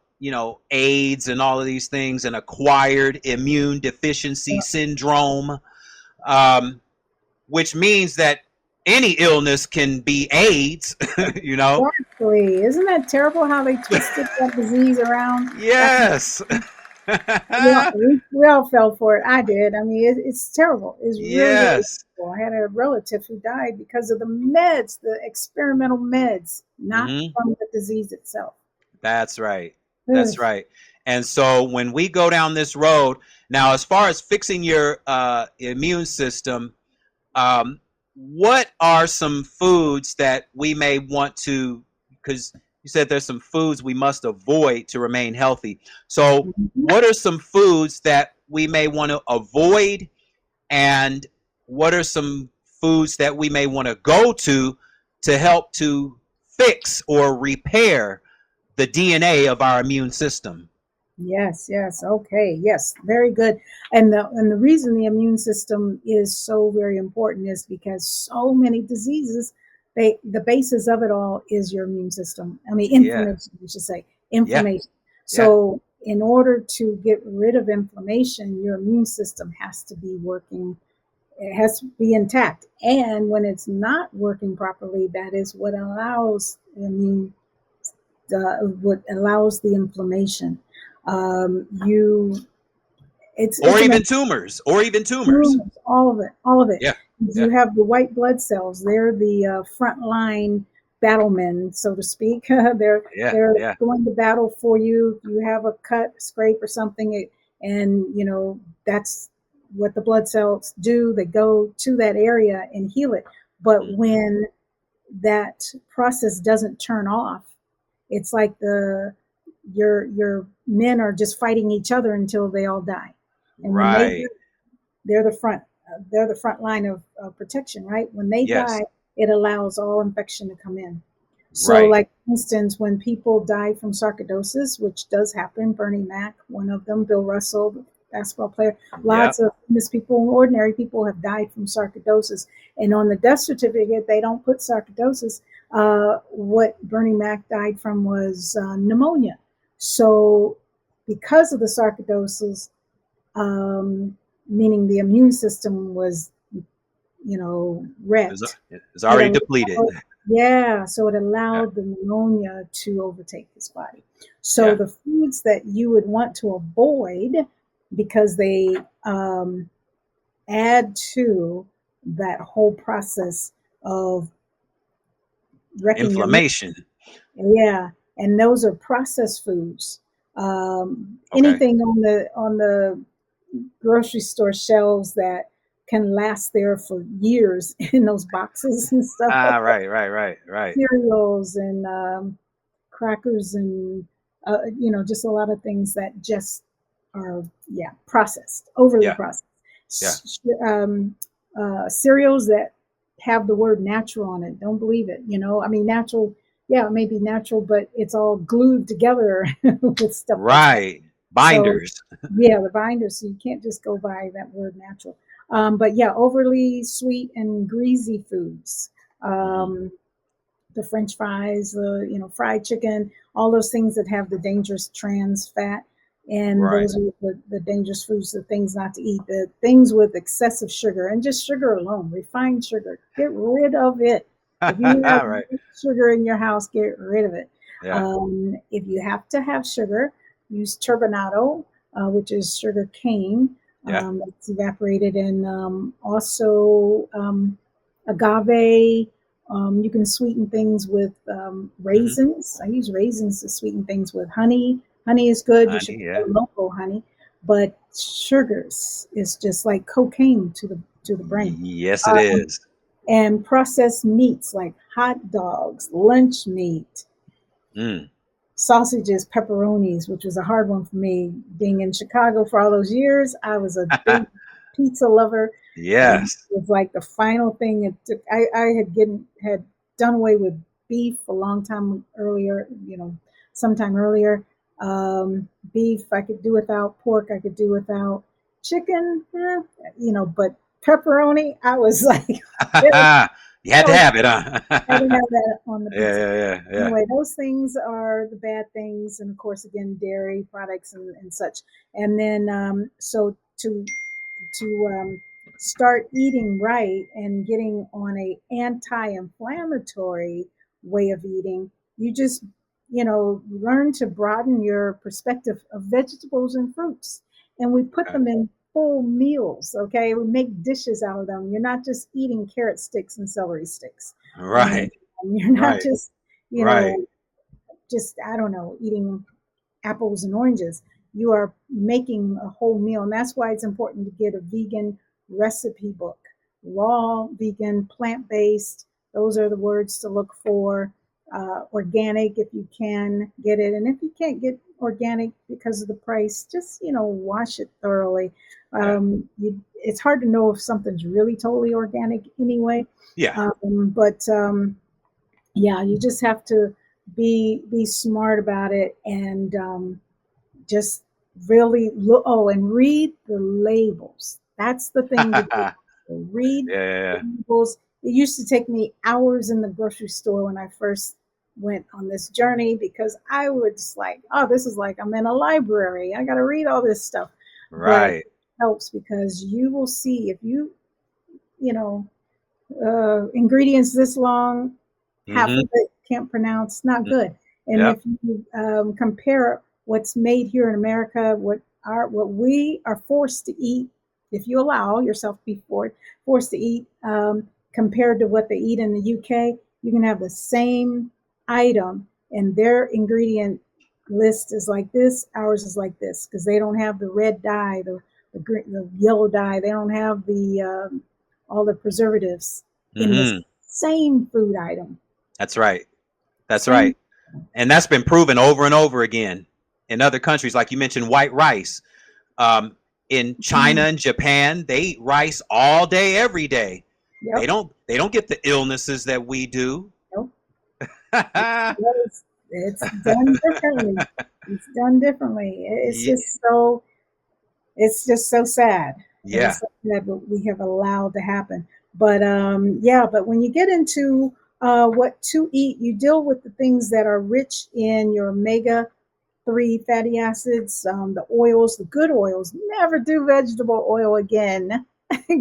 AIDS and all of these things, and acquired immune deficiency syndrome, um, which means that any illness can be AIDS, you know? Exactly. Isn't that terrible how they twisted that disease around back in Yes. we all fell for it. I did. I mean, it's terrible. It's really, really Yes. terrible. I had a relative who died because of the meds, the experimental meds, not Hmm. from the disease itself. That's right. Ugh. That's right. And so when we go down this road, now, as far as fixing your immune system, what are some foods that we may want to, because you said there's some foods we must avoid to remain healthy. So Mhm. what are some foods that we may want to avoid, and what are some foods that we may want to go to help to fix or repair the DNA of our immune system? Yes, yes. Okay. Yes, very good. And the reason the immune system is so very important is because so many diseases, the basis of it all is your immune system. I mean, Yeah, inflammation, you should say, yeah, inflammation. yeah. So in order to get rid of inflammation, your immune system has to be working. It has to be intact. And when it's not working properly, that is what allows the immune what allows the inflammation. You, Or it's even amazing. tumors, or even tumors. Tumors, all of it, all of it. Yeah, You yeah, have the white blood cells. They're the front line battlemen, so to speak. yeah, They're yeah. going to battle for you. You have a cut, scrape, or something, and that's what the blood cells do. They go to that area and heal it. But Hmm. when that process doesn't turn off, it's like your men are just fighting each other until they all die, and when they Right. they're the front they're the front line of protection, right? When they Yes. die, it allows all infection to come in. So, Right. like for instance, when people die from sarcoidosis, which does happen, Bernie Mac, one of them, Bill Russell, the basketball player, Yep. lots of famous people, ordinary people have died from sarcoidosis. And on the death certificate, they don't put sarcoidosis. What Bernie Mac died from was pneumonia. So, because of the sarcoidosis, meaning the immune system was, It's, wrecked. it's It already depleted. allowed, yeah, so it Yeah. allowed the pneumonia to overtake his body. So Yeah. the foods that you would want to avoid because they add to that whole process of wrecking your, Inflammation. yeah, and those are processed foods. Okay. Anything on the grocery store shelves that can last there for years in those boxes and stuff like Ah, that. right, right, right, right. Cereals and crackers and just a lot of things that just are, yeah, processed, overly Yeah, processed. yeah. Cereals that have the word natural on it, don't believe it. I mean, natural, yeah, it may be natural, but it's all glued together with stuff like that. Right. So Binders. yeah, the binders. So you can't just go by that word natural. But yeah, overly sweet and greasy foods. Hmm. Um, the French fries, the fried chicken, all those things that have the dangerous trans fat, and Right. those are the dangerous foods, the things not to eat, the things with excessive sugar and just sugar alone, refined sugar. Get rid of it. If you have Right. sugar in your house, get rid of it. Yeah. If you have to have sugar, use turbinado, which is sugar cane. Yeah. It's evaporated, and also agave. You can sweeten things with Hmm. raisins. I use raisins to sweeten things with honey. Honey is good. You should Honey. buy Yeah. local honey, but sugars is just like cocaine to the brain. Yes, it Um, is. and processed meats like hot dogs, lunch meat, Mm. sausages, pepperonis, which was a hard one for me. Being in Chicago for all those years, I was a big pizza lover, and Yes. it was like the final thing it took. I had done away with beef a long time earlier, sometime earlier. Beef I could do without, pork I could do without, chicken, but pepperoni I was like, You had I to was have it, huh? I didn't have that on the Yeah, pizza. yeah, yeah, yeah. Anyway, those things are the bad things, and of course, again, dairy products and such. And then, so to start eating right and getting on a anti-inflammatory way of eating, you just learn to broaden your perspective of vegetables and fruits, and we put Okay. them in full meals. Okay, we make dishes out of them. You're not just eating carrot sticks and celery sticks, and Right, you're not right, just you right. know just, I don't know, eating apples and oranges. You are making a whole meal. And that's why it's important to get a vegan recipe book. Raw, vegan, plant based. Those are the words to look for. Organic, if you can get it. And if you can't get organic because of the price, just, wash it thoroughly. Yeah, It's hard to know if something's really totally organic anyway. yeah. But yeah, you just have to be smart about it, and just really look. Oh, and read the labels. That's the thing to do. Read the Yeah. labels. It used to take me hours in the grocery store when I first went on this journey because I would just like, oh, this is like I'm in a library. I got to read all this stuff. But Right. it helps because you will see if you know, ingredients this long, half Mm-hmm. of it can't pronounce, not good. And Yep. if you compare what's made here in America, what we are forced to eat, if you allow yourself to be forced to eat, compared to what they eat in the UK, you can have the same item and their ingredient list is like this, ours is like this, because they don't have the red dye, the yellow dye, they don't have the all the preservatives in the Mm-hmm. same food item. That's right. That's Same. right. And that's been proven over and over again in other countries, like you mentioned, white rice. Um, in China Mm, and Japan, they eat rice all day, every day. They yep. don't. They don't get the illnesses that we do. Nope. It's done differently. It's done differently. Yeah. It's just so sad. It is Yeah. so sad what we have allowed to happen. But yeah, but when you get into what to eat, you deal with the things that are rich in your omega-3 fatty acids, the oils, the good oils. Never do vegetable oil again.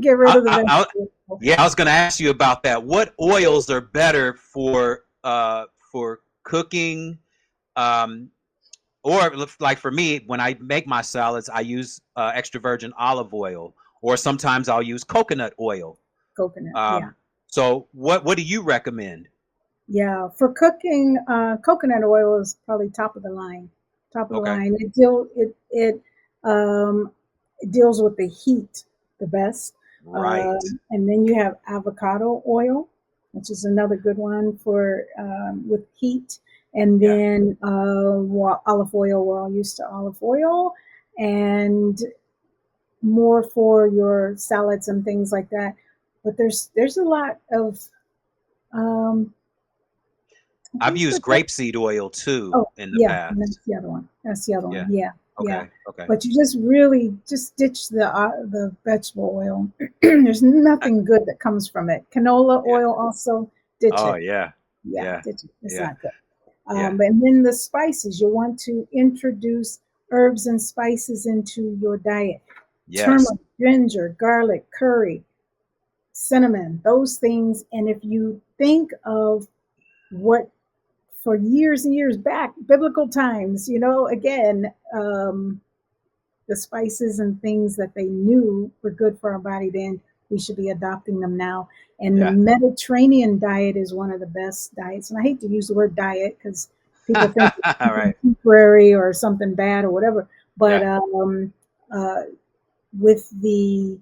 Get rid of the vegetable oil. Yeah, I was going to ask you about that. What oils are better for cooking, um, or like for me, when I make my salads, I use extra virgin olive oil, or sometimes I'll use coconut oil. Coconut, yeah. Um, so, what do you recommend? Yeah, for cooking, coconut oil is probably top of the line. Top of the Okay. line. Um, it deals with the heat the best. Right. And then you have avocado oil, which is another good one for with heat. And Yeah. then olive oil. We're all used to olive oil, and more for your salads and things like that. But there's a lot of um, I've what's used the grapeseed oil too oh, in the yeah, and past. that's the other one. That's the other one. Yeah. Yeah, yeah. Okay. Okay. But you just really just ditch the vegetable oil. There's I, nothing good that comes from it. Canola yeah. oil also ditch Oh it. yeah. Yeah, Yeah. ditch it. It's Yeah. not good. Yeah. And then the spices. You want to introduce herbs and spices into your diet. Yes. Turmeric, ginger, garlic, curry, cinnamon, those things. And if you think of what for years and years back, biblical times, again, the spices and things that they knew were good for our body then, we should be adopting them now. And the Yeah. Mediterranean diet is one of the best diets. And I hate to use the word diet because people think it's All something right. temporary or something bad or whatever. But Yeah. uh, with the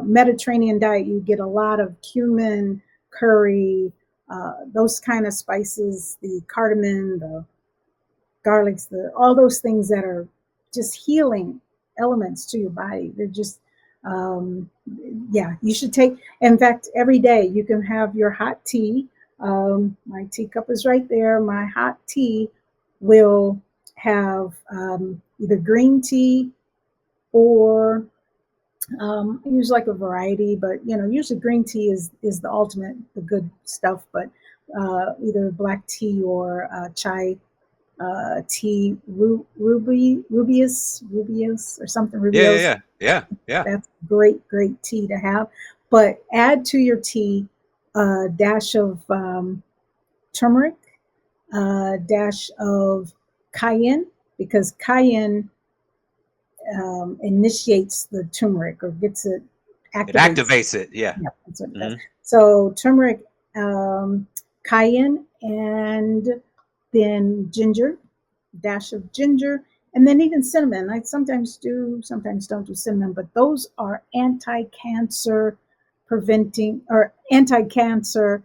Mediterranean diet, you get a lot of cumin, curry, those kind of spices, the cardamom, the garlics, all those things that are just healing elements to your body. They're just, um, yeah, you should take, in fact, every day you can have your hot tea. My teacup is right there. My hot tea will have either green tea or I use like a variety, but usually green tea is the ultimate, the good stuff. But either black tea or chai tea, rubius or something, Yeah. Yeah. rubios. Yeah. Yeah. Yeah. That's great tea to have. But add to your tea a dash of turmeric, a dash of cayenne, because cayenne initiates the turmeric or gets it, It activates. activates it. Yeah. Yeah, that's what it does. Hmm. So turmeric, cayenne, and then ginger, dash of ginger, and then even cinnamon. I sometimes do, sometimes don't do cinnamon, but those are anti-cancer preventing or anti-cancer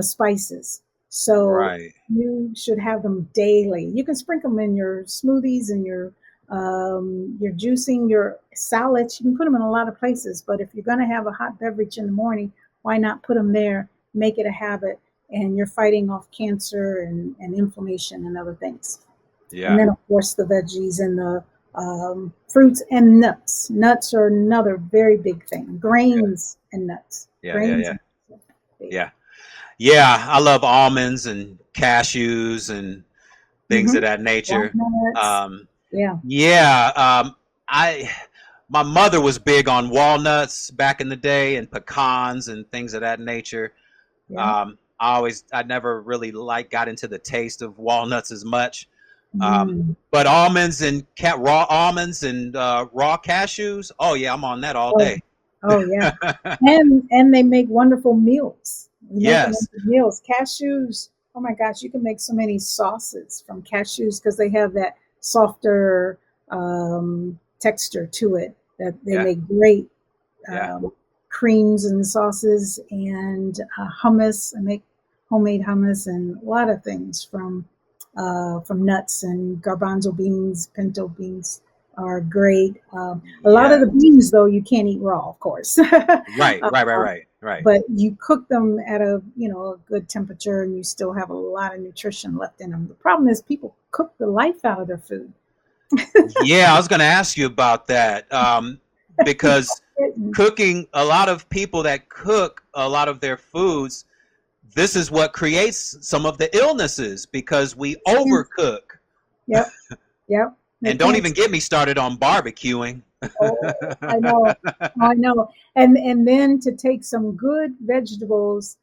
spices. So Right. you should have them daily. You can sprinkle them in your smoothies and your juicing, your salads. You can put them in a lot of places, but if you're going to have a hot beverage in the morning, why not put them there? Make it a habit, and you're fighting off cancer and inflammation and other things. And Yeah. then, of course, the veggies and the Fruits and nuts. Nuts are another very big thing. Grains and nuts. Yeah, yeah, Grains yeah, and nuts are big. yeah, yeah. I love almonds and cashews and things Mm-hmm. of that nature. Walnuts. Um, Yeah. yeah, I my mother was big on walnuts back in the day and pecans and things of that nature. Yeah. I never really got into the taste of walnuts as much. Mm. But almonds and raw almonds and raw cashews, oh yeah, I'm on that all Oh, day. oh yeah. And they make wonderful meals. You make them Yes. into meals. Cashews. Oh my gosh, you can make so many sauces from cashews because they have that softer texture to it. That they Yeah. make great Yeah. creams and sauces and hummus. I make homemade hummus and a lot of things from nuts and garbanzo beans, pinto beans are great. A lot of Yeah. the beans, though, you can't eat raw, of course. Right. Right. Right. Right. Right. But you cook them at a good temperature, and you still have a lot of nutrition left in them. The problem is people cook the life out of their food. Yeah, I was going to ask you about that because cooking, a lot of people that cook a lot of their foods, this is what creates some of the illnesses because we overcook. Yep, yep. And don't even get me started on barbecuing. Oh, I know, I know. And then to take some good vegetables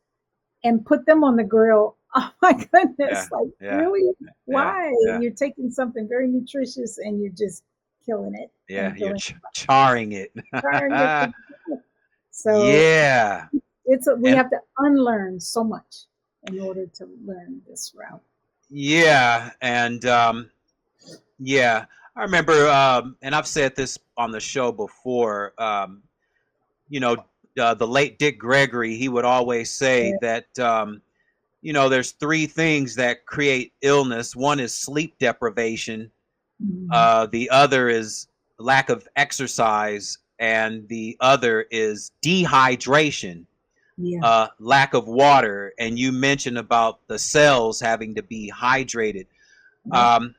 and put them on the grill. Oh my Yeah, goodness! Like yeah, really, yeah, why? yeah, You're taking something very nutritious and you're just killing it yeah. and You're doing charring it. burn it. So Yeah, we and have to unlearn so much in order to learn this route. yeah, and yeah. I remember, and I've said this on the show before. You know, the late Dick Gregory, he would always say Yeah. that there's three things that create illness. One is sleep deprivation. Mhm. The other is lack of exercise, and the other is dehydration, Yeah. lack of water. And you mentioned about the cells having to be hydrated. Yep. Um,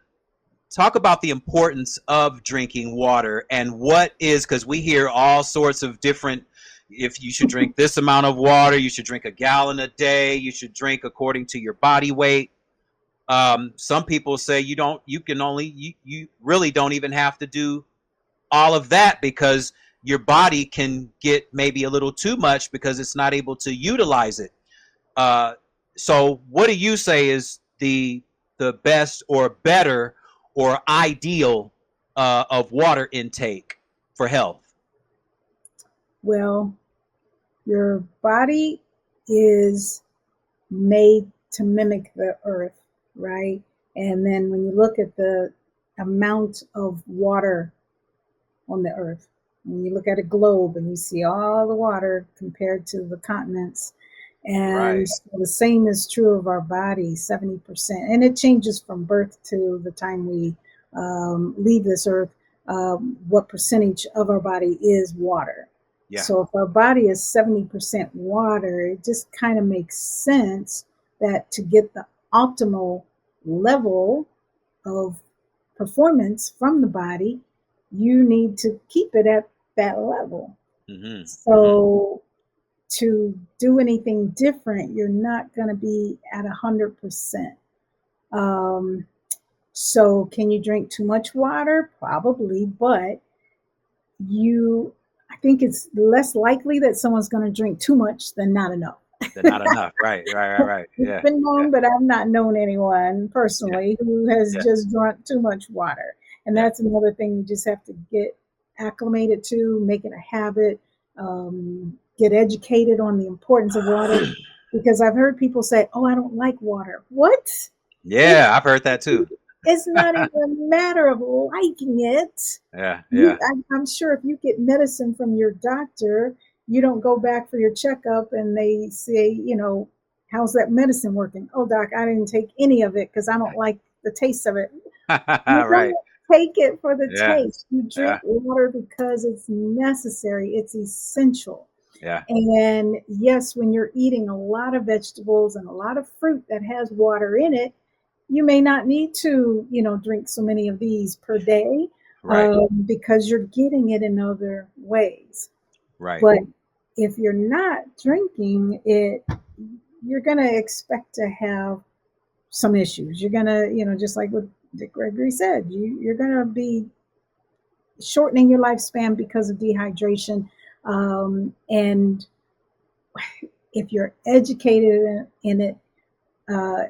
Talk about the importance of drinking water and what is, because we hear all sorts of different, if you should drink this amount of water, you should drink a gallon a day, you should drink according to your body weight. Some people say you really don't even have to do all of that because your body can get maybe a little too much because it's not able to utilize it. Uh, so what do you say is the best or better or ideal of water intake for health? Well, your body is made to mimic the earth, right? And then when you look at the amount of water on the earth, when you look at a globe and you see all the water compared to the continents, and Right. so the same is true of our body, 70%. And it changes from birth to the time we leave this earth, what percentage of our body is water. Yeah. So if our body is 70% water, it just kind of makes sense that to get the optimal level of performance from the body, you need to keep it at that level. Mm-hmm. So to do anything different, you're not going to be at 100%. So can you drink too much water? Probably, but I think it's less likely that someone's going to drink too much than not enough. They're not enough. Right. Right. Right. Right. It's Yeah. been Yeah. known, but I've not known anyone Yeah. personally who has Yeah. just drunk too much water. And Yeah. that's another thing you just have to get acclimated to, make it a habit, get educated on the importance of water. Because I've heard people say, "Oh, I don't like water." What? It, Yeah. I've heard that too. it's not even a matter of liking it. Yeah. Yeah. I'm sure if you get medicine from your doctor, you don't go back for your checkup and they say, how's that medicine working? Oh, doc, I didn't take any of it because I don't like the taste of it. You Right. don't take it for the Yeah. taste. You drink Yeah. water because it's necessary, it's essential. Yeah. And yes, when you're eating a lot of vegetables and a lot of fruit that has water in it, you may not need to, drink so many of these per day. Right. because you're getting it in other ways. Right. But if you're not drinking it, you're going to expect to have some issues. You're going to, just like what Dick Gregory said, you're going to be shortening your lifespan because of dehydration. And if you're educated in it, uh,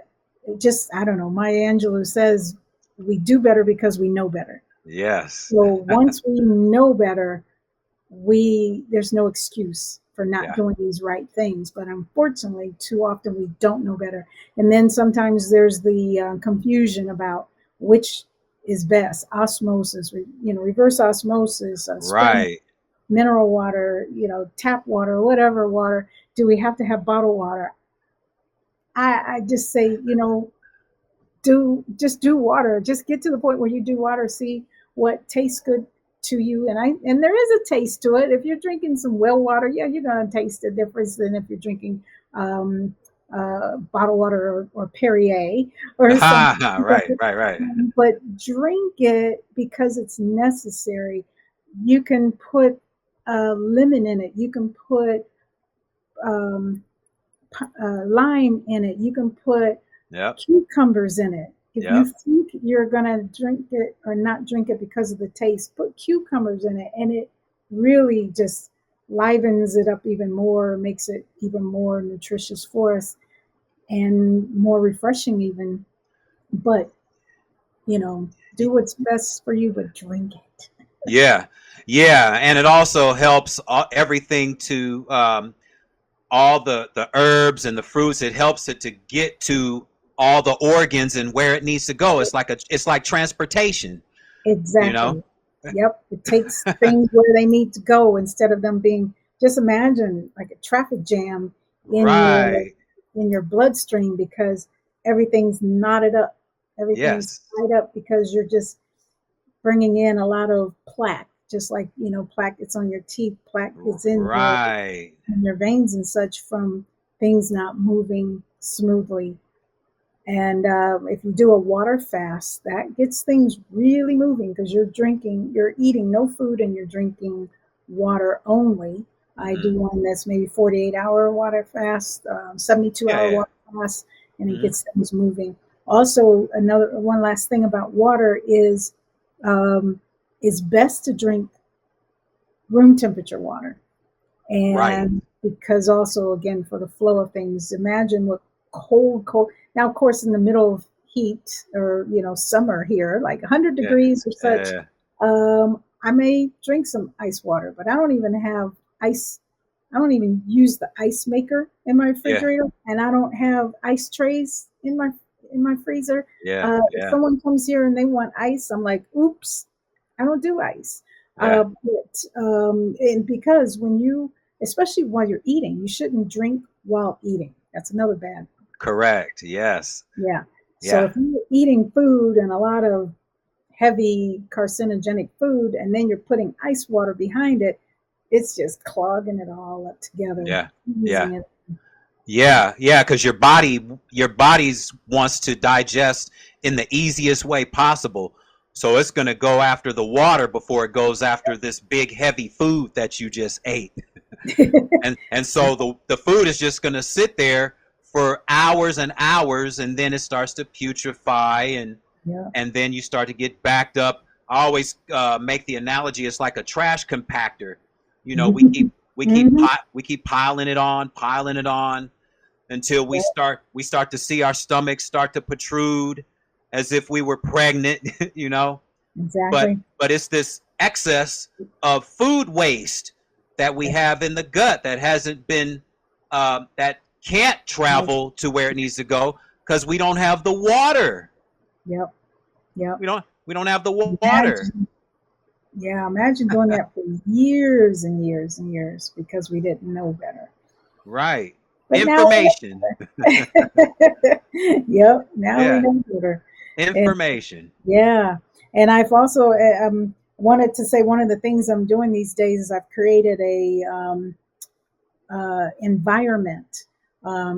just, I don't know, Maya Angelou says we do better because we know better. Yes. So once we know better, there's no excuse for not Yeah. doing these right things. But unfortunately, too often we don't know better. And then sometimes there's the confusion about which is best: osmosis, reverse osmosis, spring, Right. mineral water, tap water, whatever water. Do we have to have bottled water? I just say, do water. Just get to the point where you do water, see what tastes good to you. And there is a taste to it. If you're drinking some well water, yeah, you're gonna taste the difference than if you're drinking bottled water or Perrier or something. Right. Right. Right. But drink it because it's necessary. You can put lemon in it. You can put um, lime in it. You can put Yep. cucumbers in it. If you Yep. think you're going to drink it or not drink it because of the taste, put cucumbers in it, and it really just livens it up even more, makes it even more nutritious for us and more refreshing even. But, do what's best for you, but drink it. Yeah. Yeah. And it also helps everything to all the herbs and the fruits. It helps it to get to all the organs and where it needs to go. It's like transportation, you know? Exactly. Yep. It takes things where they need to go instead of them being, just imagine like a traffic jam in your Right. in your bloodstream because everything's knotted up. Everything's Yes. tied up because you're just bringing in a lot of plaque, just like, plaque it's on your teeth, plaque it's Right. in your veins and such from things not moving smoothly. And if you do a water fast, that gets things really moving because you're eating no food and you're drinking water only. I Hmm. do one that's maybe 48-hour water fast, Yeah. 72-hour Yeah. water fast, and it Hmm. gets things moving. Also, one last thing about water is it's best to drink room temperature water. Right. And because also, again, for the flow of things, imagine what cold. Now, of course, in the middle of heat or, summer here, like 100 Yeah. degrees or such, Uh, I may drink some ice water, but I don't even have ice. I don't even use the ice maker in my yeah. refrigerator, and I don't have ice trays in my freezer. Yeah. If Yeah. someone comes here and they want ice, I'm like, oops, I don't do ice. Yeah. And because especially while you're eating, you shouldn't drink while eating. That's another bad. Correct. Yes. Yeah. So Yeah. if you're eating food and a lot of heavy carcinogenic food, and then you're putting ice water behind it, it's just clogging it all up together, Yeah. Yeah. using it. Yeah. Yeah. Because your body's wants to digest in the easiest way possible. So it's going to go after the water before it goes after this big heavy food that you just ate. And so the food is just going to sit there for hours and hours, and then it starts to putrefy, Yeah. and then you start to get backed up. I always make the analogy, it's like a trash compactor. We keep we keep Mhm. we keep piling it on until we Yeah, start to see our stomachs start to protrude as if we were pregnant. but exactly. but it's this excess of food waste that we have in the gut that hasn't been that can't travel to where it needs to go because we don't have the water. Yep. Yep. We don't have the water. Imagine, yeah, imagine doing that for years and years and years because we didn't know better. Right. But now we Information. know better. Yep, now we Yeah. know better. And Information. yeah, and I've also wanted to say one of the things I'm doing these days is I've created a environment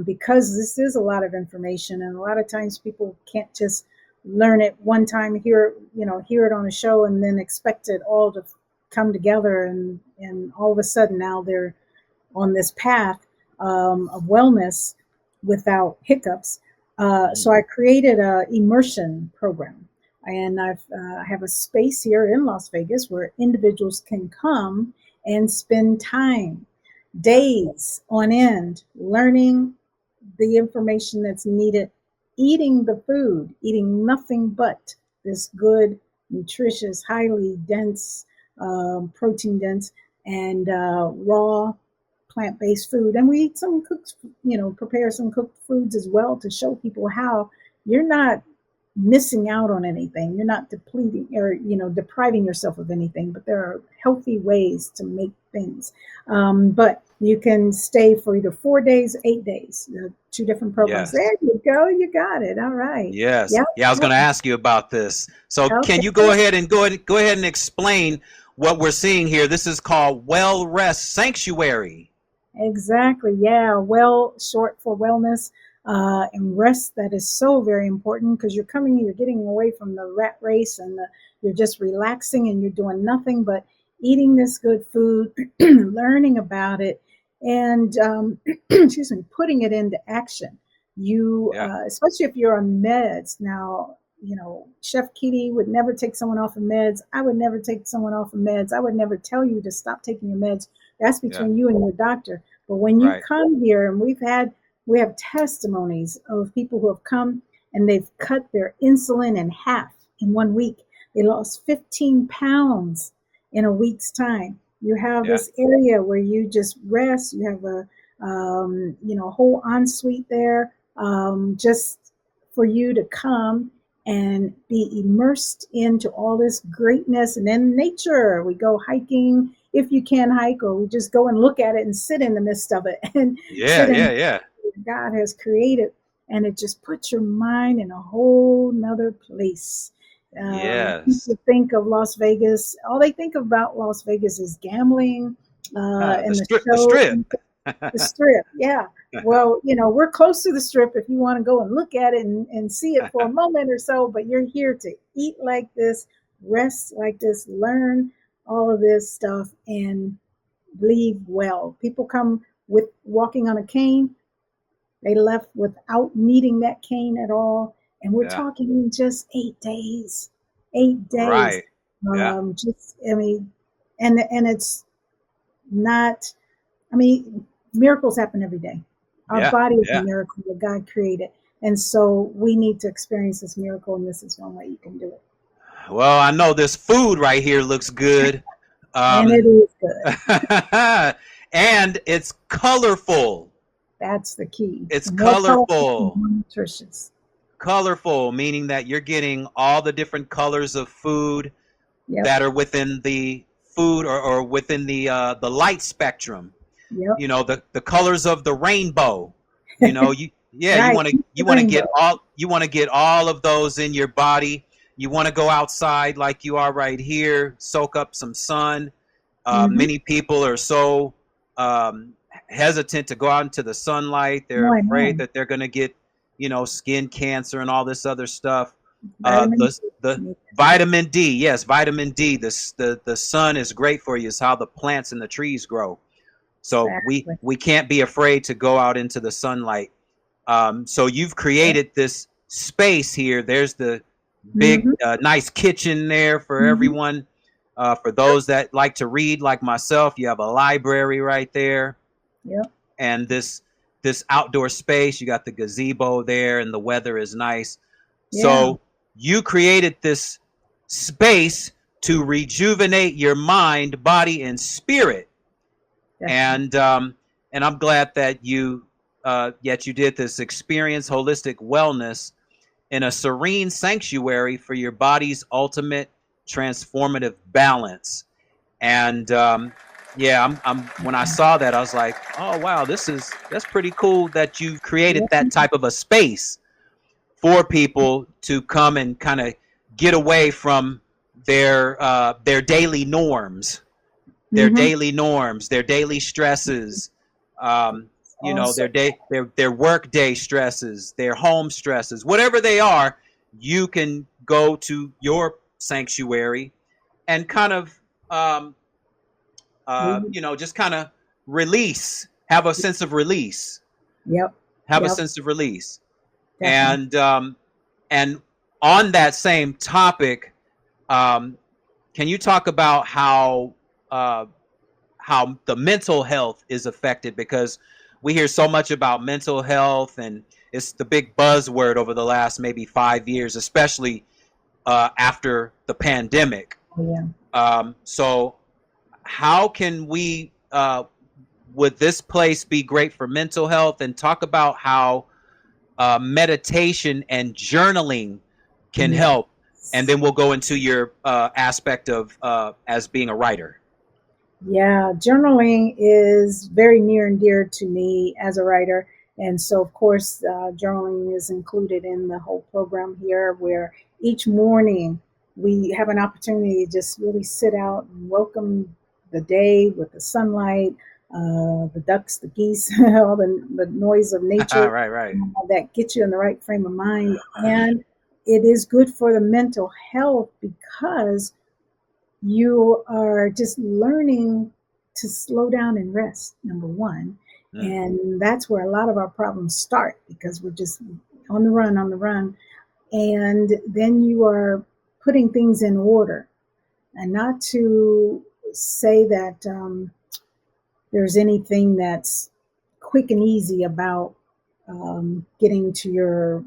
because this is a lot of information, and a lot of times people can't just learn it one time, hear it on a show, and then expect it all to come together, and all of a sudden now they're on this path of wellness without hiccups. Mm. So I created a immersion program, and I have a space here in Las Vegas where individuals can come and spend time, Yeah. days on end, learning the information that's needed, eating the food, eating nothing but this good, nutritious, highly dense, protein dense, and raw plant-based food. And we eat some cooked, prepare some cooked foods as well to show people how you're not missing out on anything. You're not depleting or depriving yourself of anything, but there are healthy ways to make things. But you can stay for either 4 days, 8 days, two different programs. Yes. There you go. You got it. All right. Yes. Yep. Yeah, I was going Yep. to ask you about this. So can Okay. you go ahead and explain what we're seeing here? This is called Well Rest Sanctuary. Exactly. Yeah. Well, short for wellness and rest. That is so very important because you're getting away from the rat race, and you're just relaxing and you're doing nothing but eating this good food, learning about it, and excuse me, putting it into action. Yeah. Especially if you're on meds now. Chef Kitty would never take someone off of meds. I would never take someone off of meds. I would never tell you to stop taking your meds. That's Yeah. between you and your doctor. But when you Right. come here, and we have testimonies of people who have come and they've cut their insulin in half in 1 week. They lost 15 pounds in a week's time. You have Yeah. this area where you just rest. You have a whole ensuite there, just for you to come and be immersed into all this greatness. And then nature, we go hiking if you can hike, or we just go and look at it and sit in the midst of it and Yeah. sit in Yeah. Yeah. what God has created. And it just puts your mind in a whole nother place. Yes. People think of Las Vegas, all they think about Las Vegas is gambling The and the strip. The show. strip. The strip, yeah. Well, we're close to the strip if you want to go and look at it and see it for a moment or so, but you're here to eat like this, rest like this, learn all of this stuff, and leave well. People come with walking on a cane, they left without needing that cane at all. And we're Yeah. talking in just 8 days. 8 days. Right. Yeah. I mean, and it's not, I mean, miracles happen every day. Our Yeah. body is a Yeah. miracle that God created. And so we need to experience this miracle, and this is one way you can do it. Well, I know this food right here looks good. And it Um, is good. and it's colorful. That's the key. It's The more colorful, the colorful. more nutritious. Colorful, meaning that you're getting all the different colors of food Yep. that are within the food, or within the light spectrum. Yep. The colors of the rainbow. You Right. want to Keep the you want to rainbow. get all of those in your body. You want to go outside like you are right here, soak up some sun. Mm-hmm. Many people are so hesitant to go out into the sunlight. They're Oh, I afraid know. that they're going to get, skin cancer and all this other stuff. Vitamin The D. vitamin D, yes, vitamin D. The sun is great for you. It's how the plants and the trees grow. So Exactly. we can't be afraid to go out into the sunlight. So you've Yep. created this space here. There's the big, Mm-hmm. nice kitchen there for Mm-hmm. everyone. For those that like to read, like myself, you have a library right there, Yep. and this outdoor space. You got the gazebo there, and the weather is nice. Yeah. So you created this space to rejuvenate your mind, body, and spirit. Definitely. And I'm glad that yet you did this experience holistic wellness in a serene sanctuary for your body's ultimate transformative balance. And yeah, I'm when I saw that, I was like, oh wow, that's pretty cool that you created Yep. that type of a space for people to come and kind of get away from their daily norms, Mm-hmm. their daily stresses, um, Also. their work day stresses, their home stresses, whatever they are. you can go to your sanctuary and kind of, um, We- just kind of release, have a sense of release, Yep. have a Yep. sense of release. Definitely. And on that same topic, um, can you talk about uh, how the mental health is affected? Because we hear so much about mental health, and it's the big buzzword over the last maybe 5 years, especially after the pandemic. Oh, yeah. So how can we would this place be great for mental health? And talk about how meditation and journaling can help, and Yes. then we'll go into your aspect of as being a writer. Yeah, journaling is very near and dear to me as a writer. And so, of course, journaling is included in the whole program here, where each morning we have an opportunity to just really sit out and welcome the day with the sunlight, the ducks, the geese, all the noise of nature Right, right. that gets you in the right frame of mind. And it is good for the mental health because you are just learning to slow down and rest, number one. Mm, And that's where a lot of our problems start because we're just on the run, on the run. And then you are putting things in order. And not to say that there's anything that's quick and easy about getting to your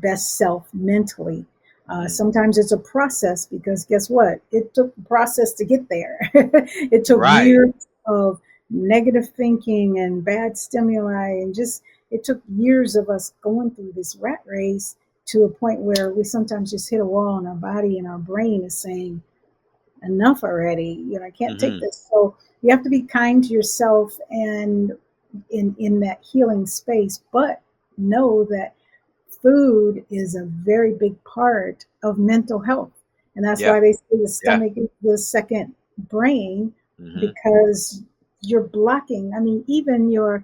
best self mentally. mm, Sometimes it's a process because guess what? It took a process to get there. It took right. years of negative thinking and bad stimuli, and just it took years of us going through this rat race to a point where we sometimes just hit a wall, and our body and our brain is saying, enough already. I can't take Hmm. this. So you have to be kind to yourself and in that healing space, but know that food is a very big part of mental health. And that's Yeah, why they say the yeah. stomach is the second brain Hmm. because you're blocking, I mean, even your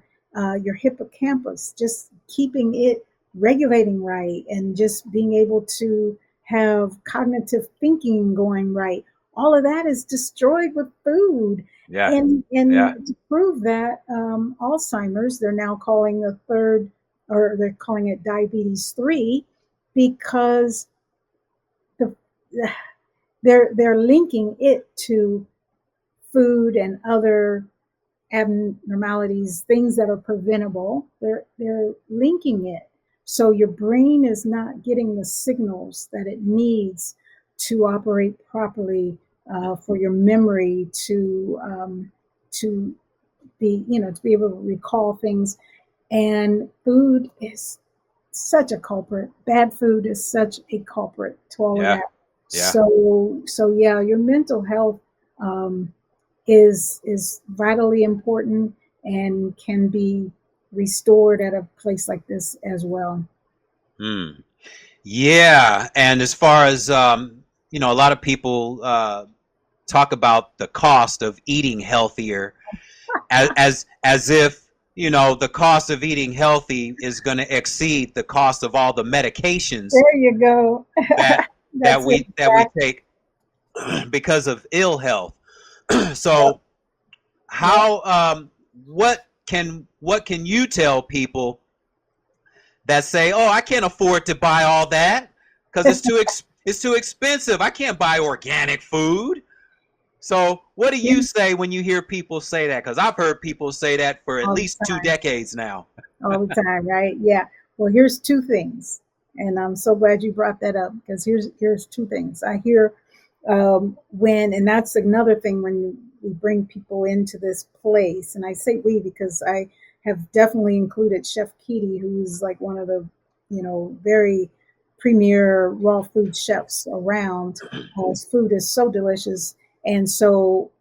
hippocampus, just keeping it regulating right and just being able to have cognitive thinking going right. All of that is destroyed with food. Yeah, yeah. And to prove that, Alzheimer's, they're now calling the third, or they're calling it diabetes 3, because the they're linking it to food and other abnormalities, things that are preventable. They're linking it. So your brain is not getting the signals that it needs to operate properly, for your memory to to be able to recall things. And food is such a culprit. Bad food is such a culprit to all of Yeah, that. yeah. So yeah, your mental health um, is vitally important and can be restored at a place like this as well. Mm. Yeah, and as far as a lot of people talk about the cost of eating healthier, as if the cost of eating healthy is going to exceed the cost of all the medications There you go. that that That's it. we take because of ill health. Yep. So Yep. how what can you tell people that say, "Oh, I can't afford to buy all that because it's too expensive. I can't buy organic food." So, what do Yeah, you say when you hear people say that? Because I've heard people say that for at all the least two time. decades now. All the time, right? Yeah. Well, here's two things, and I'm so glad you brought that up because here's two things. I hear when, and that's another thing when we bring people into this place, and I say we because I have definitely included Chef Keedy, who's like one of the very premier raw food chefs around. His food is so delicious, and so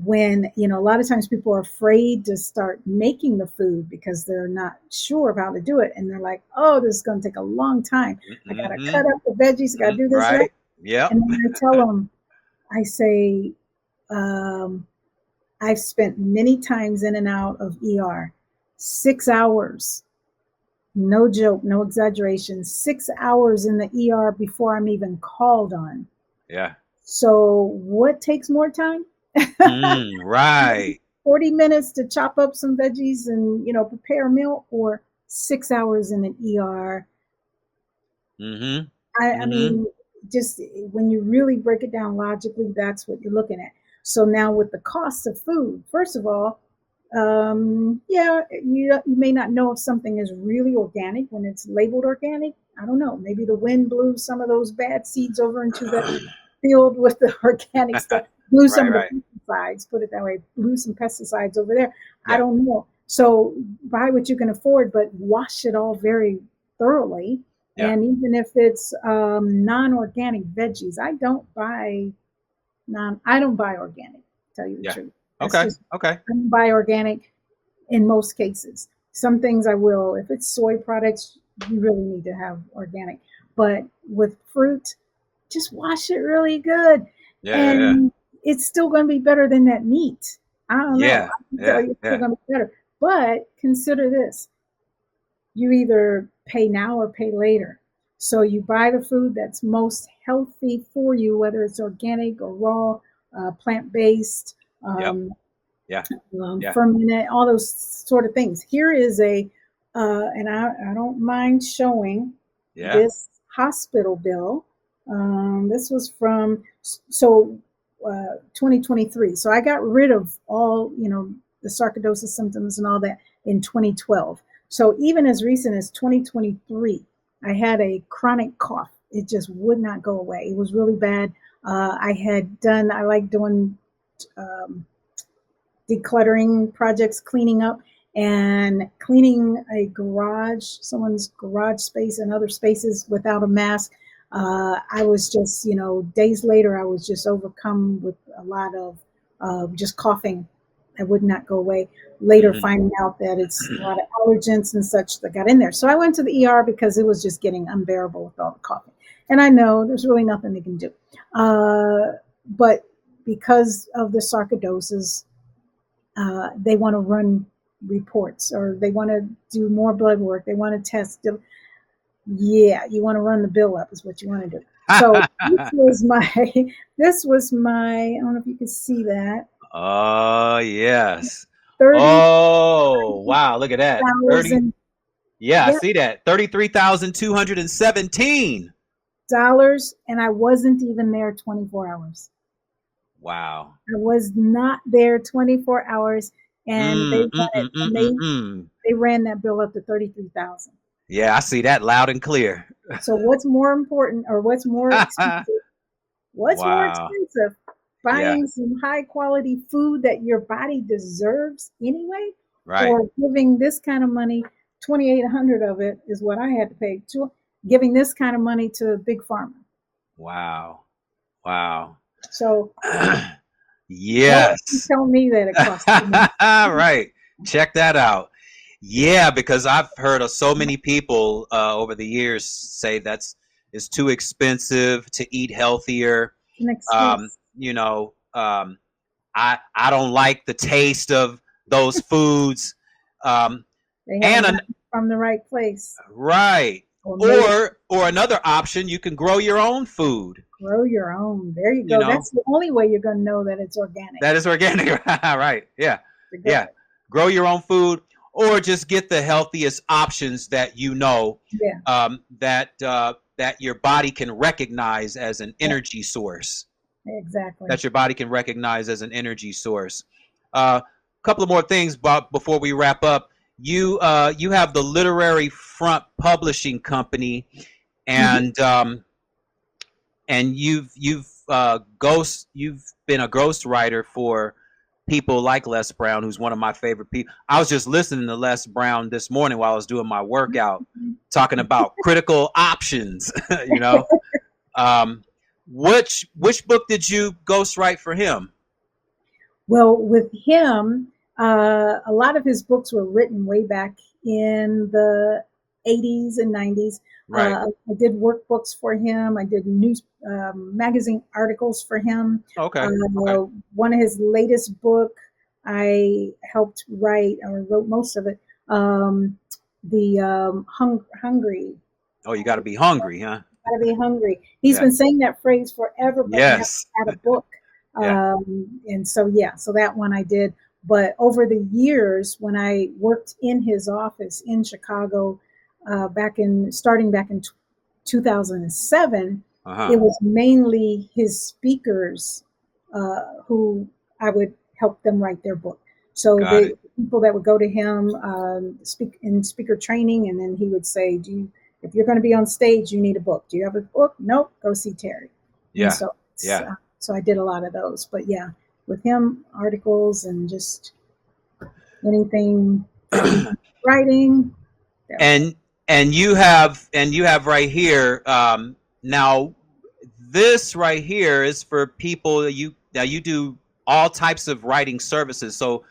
when a lot of times people are afraid to start making the food because they're not sure of how to do it, and they're like, oh, this is going to take a long time. I got to Mm-hmm. cut up the veggies, I got to do this, that. Right? Yep. And then I tell them, I say, um, I've spent many times in and out of ER, 6 hours No joke, no exaggeration. 6 hours in the ER before I'm even called on. Yeah. So what takes more time? Right. 40 minutes to chop up some veggies and, prepare a meal, or 6 hours in an ER. Mm-hmm. I Mm-hmm. mean, just when you really break it down logically, that's what you're looking at. So now with the cost of food, first of all, yeah, you may not know if something is really organic when it's labeled organic. I don't know. Maybe the wind blew some of those bad seeds over into the field with the organic stuff, blew some Right, of the right. pesticides, put it that way, blew some pesticides over there. I Yeah. don't know. So buy what you can afford, but wash it all very thoroughly. Yeah. And even if it's non-organic veggies, I don't buy organic, to tell you the Yeah. truth. That's Okay. just, Okay. I don't buy organic in most cases. Some things I will. If it's soy products, you really need to have organic. But with fruit, just wash it really good. Yeah, yeah, yeah. And it's still going to be better than that meat. I don't know. Yeah. I can tell Yeah. you it's still Yeah. going to be better. But consider this: you either pay now or pay later. So you buy the food that's most healthy for you, whether it's organic or raw, plant based, Yep. um, Yeah. Yeah. fermented, all those sort of things. Here is and I don't mind showing Yeah. this hospital bill. This was from so 2023. So I got rid of all, the sarcoidosis symptoms and all that in 2012. So even as recent as 2023, I had a chronic cough. It just would not go away. It was really bad. I like doing um, decluttering projects, cleaning up and cleaning a garage, someone's garage space and other spaces without a mask. I was just, days later, I was just overcome with a lot of just coughing. I would not go away. Later, Mm-hmm. finding out that it's a lot of allergens and such that got in there. So I went to the ER because it was just getting unbearable with all the coughing. And I know there's really nothing they can do. But because of the sarcoidosis, they want to run reports, or they want to do more blood work. They want to test. Yeah, you want to run the bill up is what you want to do. So this was my. I don't know if you can see that. Oh, yes. 30 Oh, wow. Look at that. 30. thousand, Yeah, I yeah, see that. 33,217. dollars, and I wasn't even there 24 hours. Wow. I was not there 24 hours, and Mm, mm, mm, mm, mm, mm. they ran that bill up to 33,000. Yeah, I see that loud and clear. So what's more important, or what's more expensive? What's more Wow. expensive? Yeah, Buying some high quality food that your body deserves anyway, right. or giving this kind of money, 2,800 of it is what I had to pay to giving this kind of money to Big Pharma. Wow. Wow. So don't Yes. tell me that it costs too much. Right. Check that out. Yeah, because I've heard of so many people over the years say it's too expensive to eat healthier. An Um, excuse. you know, um, I don't like the taste of those foods. Um, They haven't and gotten it from the right place, right. or made Or another option, you can grow your own food. grow your own. There you You go. know, That's the only way you're going to know that it's organic. that is organic. Right. Yeah. To Yeah. grow it. Grow your own food, or just get the healthiest options that Yeah, that your body can recognize as an yeah, energy source. exactly. That your body can recognize as an energy source. A couple of more things, Bob, before we wrap up. You have the Literary Front Publishing Company, Hmm. and you've been a ghostwriter for people like Les Brown, who's one of my favorite people. I was just listening to Les Brown this morning while I was doing my workout, talking about critical options. you know, um, which book did you ghostwrite for him? Well, with him, a lot of his books were written way back in the 80s and 90s. Right. I did workbooks for him. I did news magazine articles for him. Okay. Okay. Uh, One of his latest book, I helped write or wrote most of it. hungry. Oh, you got to be hungry, huh? Gotta be hungry. He's Yeah. been saying that phrase forever, but never Yes. had a book. Yeah. And so, yeah, so that one I did. But over the years, when I worked in his office in Chicago, starting back in 2007, Uh-huh. it was mainly his speakers who I would help them write their book. So Got the it. people that would go to him speak in speaker training, and then he would say, if you're going to be on stage, you need a book. Do you have a book? Nope. Go see Terri. And Yeah. so, Yeah. so I did a lot of those. But yeah, with him, articles and just anything that he was writing. That was and and you have right here, now this right here is for people that you do all types of writing services. So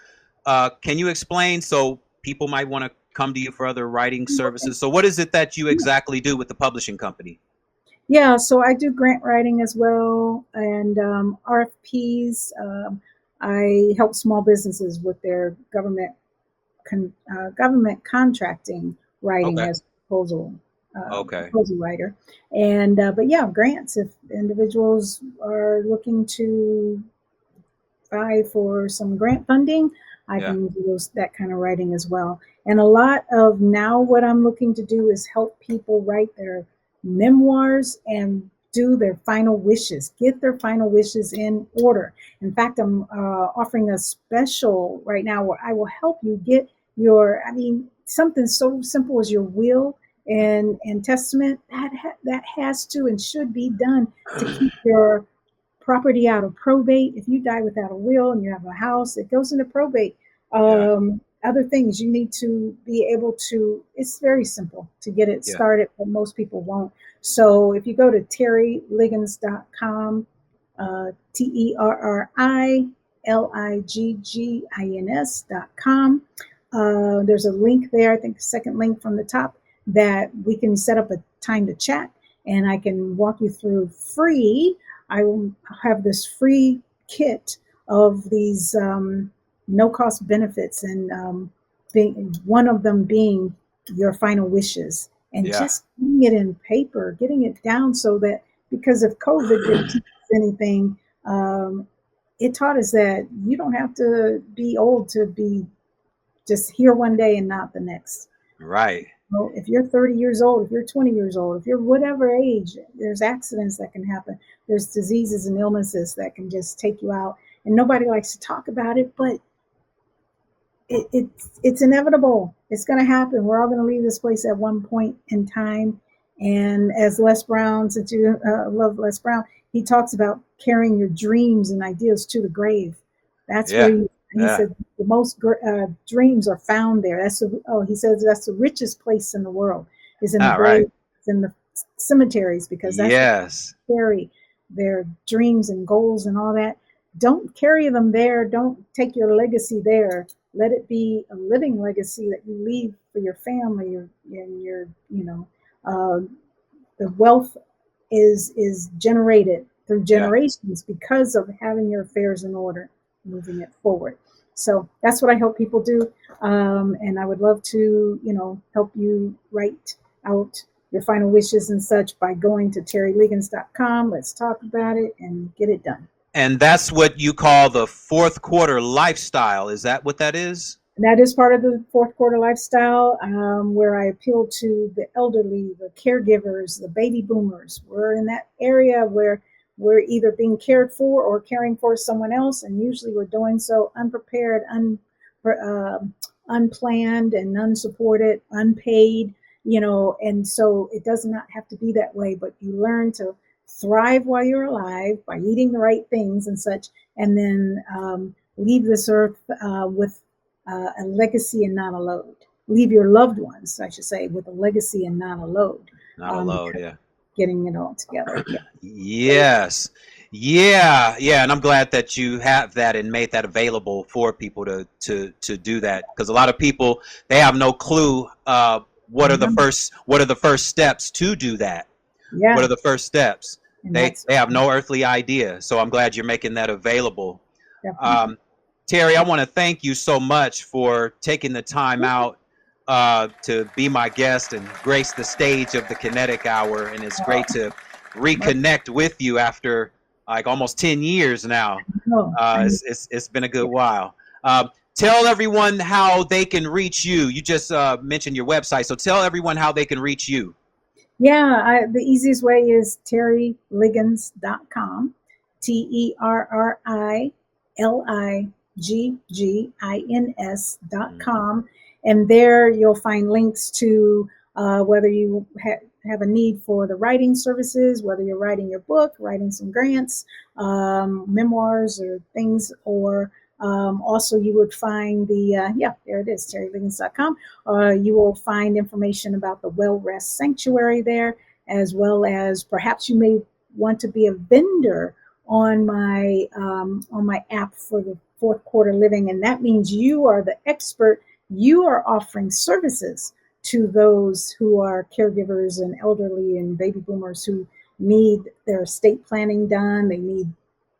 can you explain, so people might want to come to you for other writing services? So what is it that you exactly do with the publishing company? Yeah, so I do grant writing as well, and RFPs. I help small businesses with their government contracting writing Okay. as Okay. proposal writer, and but yeah, grants. If individuals are looking to apply for some grant funding, I Yeah. can do that kind of writing as well. And a lot of now what I'm looking to do is help people write their memoirs and do their final wishes, get their final wishes in order. In fact, I'm offering a special right now where I will help you get I mean, something so simple as your will and testament, that has to and should be done to keep your property out of probate. If you die without a will and you have a house, it goes into probate. Yeah. Other things you need to be able to, it's very simple to get it Yeah. started, but most people won't. So if you go to terriliggins.com, TerriLiggins.com, there's a link there, I think the second link from the top, that we can set up a time to chat and I can walk you through free. I will have this free kit of these no cost benefits, and one of them being your final wishes, and Yeah. just getting it in paper, getting it down so that, because if COVID didn't teach us anything, it taught us that you don't have to be old to be just here one day and not the next. Right. Well, if you're 30 years old, if you're 20 years old, if you're whatever age, there's accidents that can happen. There's diseases and illnesses that can just take you out. And nobody likes to talk about it, but it's inevitable. It's going to happen. We're all going to leave this place at one point in time. And as Les Brown, since you love Les Brown, he talks about carrying your dreams and ideas to the grave. That's where Yeah. he Yeah. said the most dreams are found there. He says that's the richest place in the world, is in the All right. grave, in the cemeteries, because that's what Yes. they carry their dreams and goals and all that. Don't carry them there. Don't take your legacy there. Let it be a living legacy that you leave for your family, and your, uh, the wealth is generated through Yeah. generations because of having your affairs in order, moving it forward. So that's what I help people do, and I would love to, help you write out your final wishes and such by going to terriliggins.com. Let's talk about it and get it done. And that's what you call the fourth quarter lifestyle. Is that what that is? And that is part of the fourth quarter lifestyle, where I appeal to the elderly, the caregivers, the baby boomers. We're in that area where we're either being cared for or caring for someone else, and usually we're doing so unprepared, unplanned, and unsupported, unpaid. And so it does not have to be that way, but you learn to thrive while you're alive by eating the right things and such, and then leave this earth with a legacy and not a load. Leave your loved ones, I should say, with a legacy and not a load. Not a load. Yeah. Getting it all together. Yeah. Yes. Yeah. Yeah. And I'm glad that you have that and made that available for people to do that, because a lot of people, they have no clue what are the first steps to do that. Yeah. What are the first steps? And They have no earthly idea. So I'm glad you're making that available. Terri, I want to thank you so much for taking the time out to be my guest and grace the stage of the Kinetic Hour. And it's great to reconnect with you after like almost 10 years now. It's been a good while. Tell everyone how they can reach you. You just mentioned your website, so tell everyone how they can reach you. Yeah, the easiest way is terriliggins.com, TerriLiggins.com. And there you'll find links to whether you have a need for the writing services, whether you're writing your book, writing some grants, memoirs or things, or also you would find there it is, TerriLiggins.com. You will find information about the Well Rest Sanctuary there, as well as perhaps you may want to be a vendor on my app for the fourth quarter living. And that means you are the expert. You are offering services to those who are caregivers and elderly and baby boomers who need their estate planning done. They need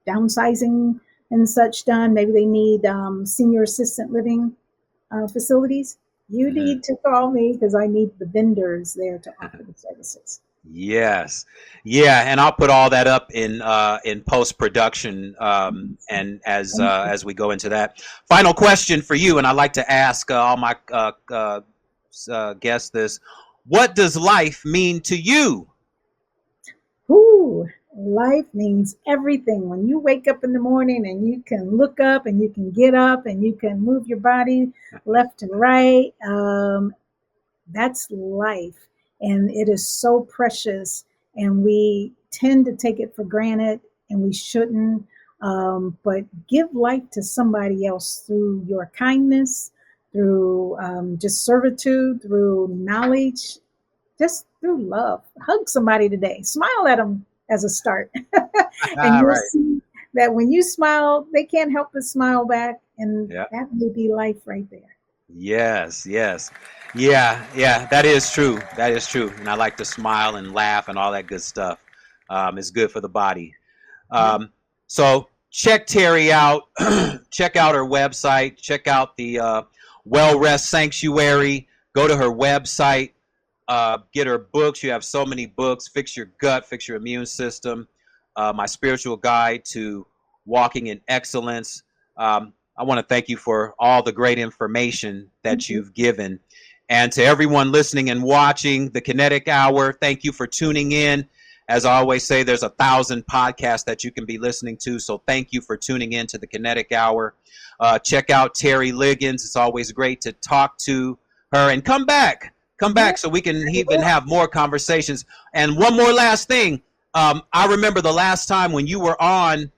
downsizing and such done. Maybe they need senior assistant living facilities. You need to call me because I need the vendors there to offer the services. Yes. Yeah. And I'll put all that up in post-production. And as we go into that final question for you, and I like to ask all my guests this, what does life mean to you? Ooh, life means everything. When you wake up in the morning and you can look up and you can get up and you can move your body left and right, that's life. And it is so precious, and we tend to take it for granted, and we shouldn't. But give life to somebody else through your kindness, through just servitude, through knowledge, just through love. Hug somebody today. Smile at them as a start. And you'll see that when you smile, they can't help but smile back. And that may be life right there. Yes, yes. Yeah, that is true. That is true. And I like to smile and laugh and all that good stuff. It's good for the body. So check Terri out. Check out her website. Check out the Well Rest Sanctuary. Go to her website. Get her books. You have so many books. Fix Your Gut, Fix Your Immune System. My Spiritual Guide to Walking in Excellence. I want to thank you for all the great information that you've given. And to everyone listening and watching the Kinetic Hour, thank you for tuning in. As I always say, there's 1,000 podcasts that you can be listening to. So thank you for tuning in to the Kinetic Hour. Check out Terri Liggins. It's always great to talk to her, and come back so we can even have more conversations. And one more last thing. I remember the last time when you were on,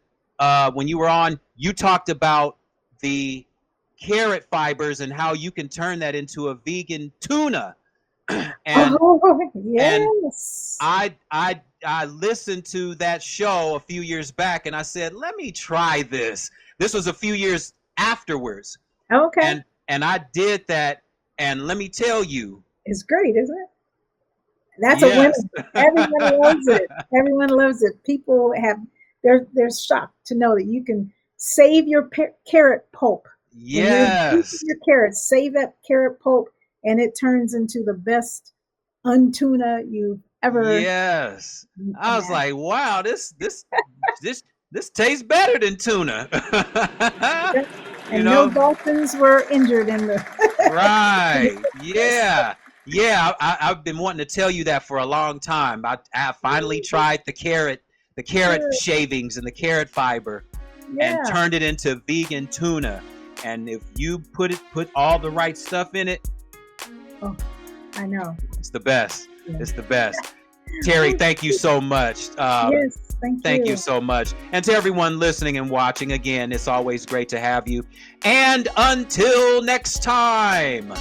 you talked about the carrot fibers and how you can turn that into a vegan tuna. And I listened to that show a few years back, and I said, let me try this. This was a few years afterwards. Okay. And I did that, and let me tell you, it's great, isn't it? That's a winner. Everyone loves it. Everyone loves it. People they're shocked to know that you can save your carrot pulp. Yes. Your carrots, save that carrot pulp, and it turns into the best untuna you've ever. Yes. I was like, wow, this tastes better than tuna. And no dolphins were injured in the. Right. Yeah. Yeah. I've been wanting to tell you that for a long time. I finally tried the carrot shavings and the carrot fiber, and turned it into vegan tuna. And if you put all the right stuff in it, I know. It's the best. Yeah. It's the best. Terri, thank you so much. Yes, thank you so much. And to everyone listening and watching, again, it's always great to have you. And until next time.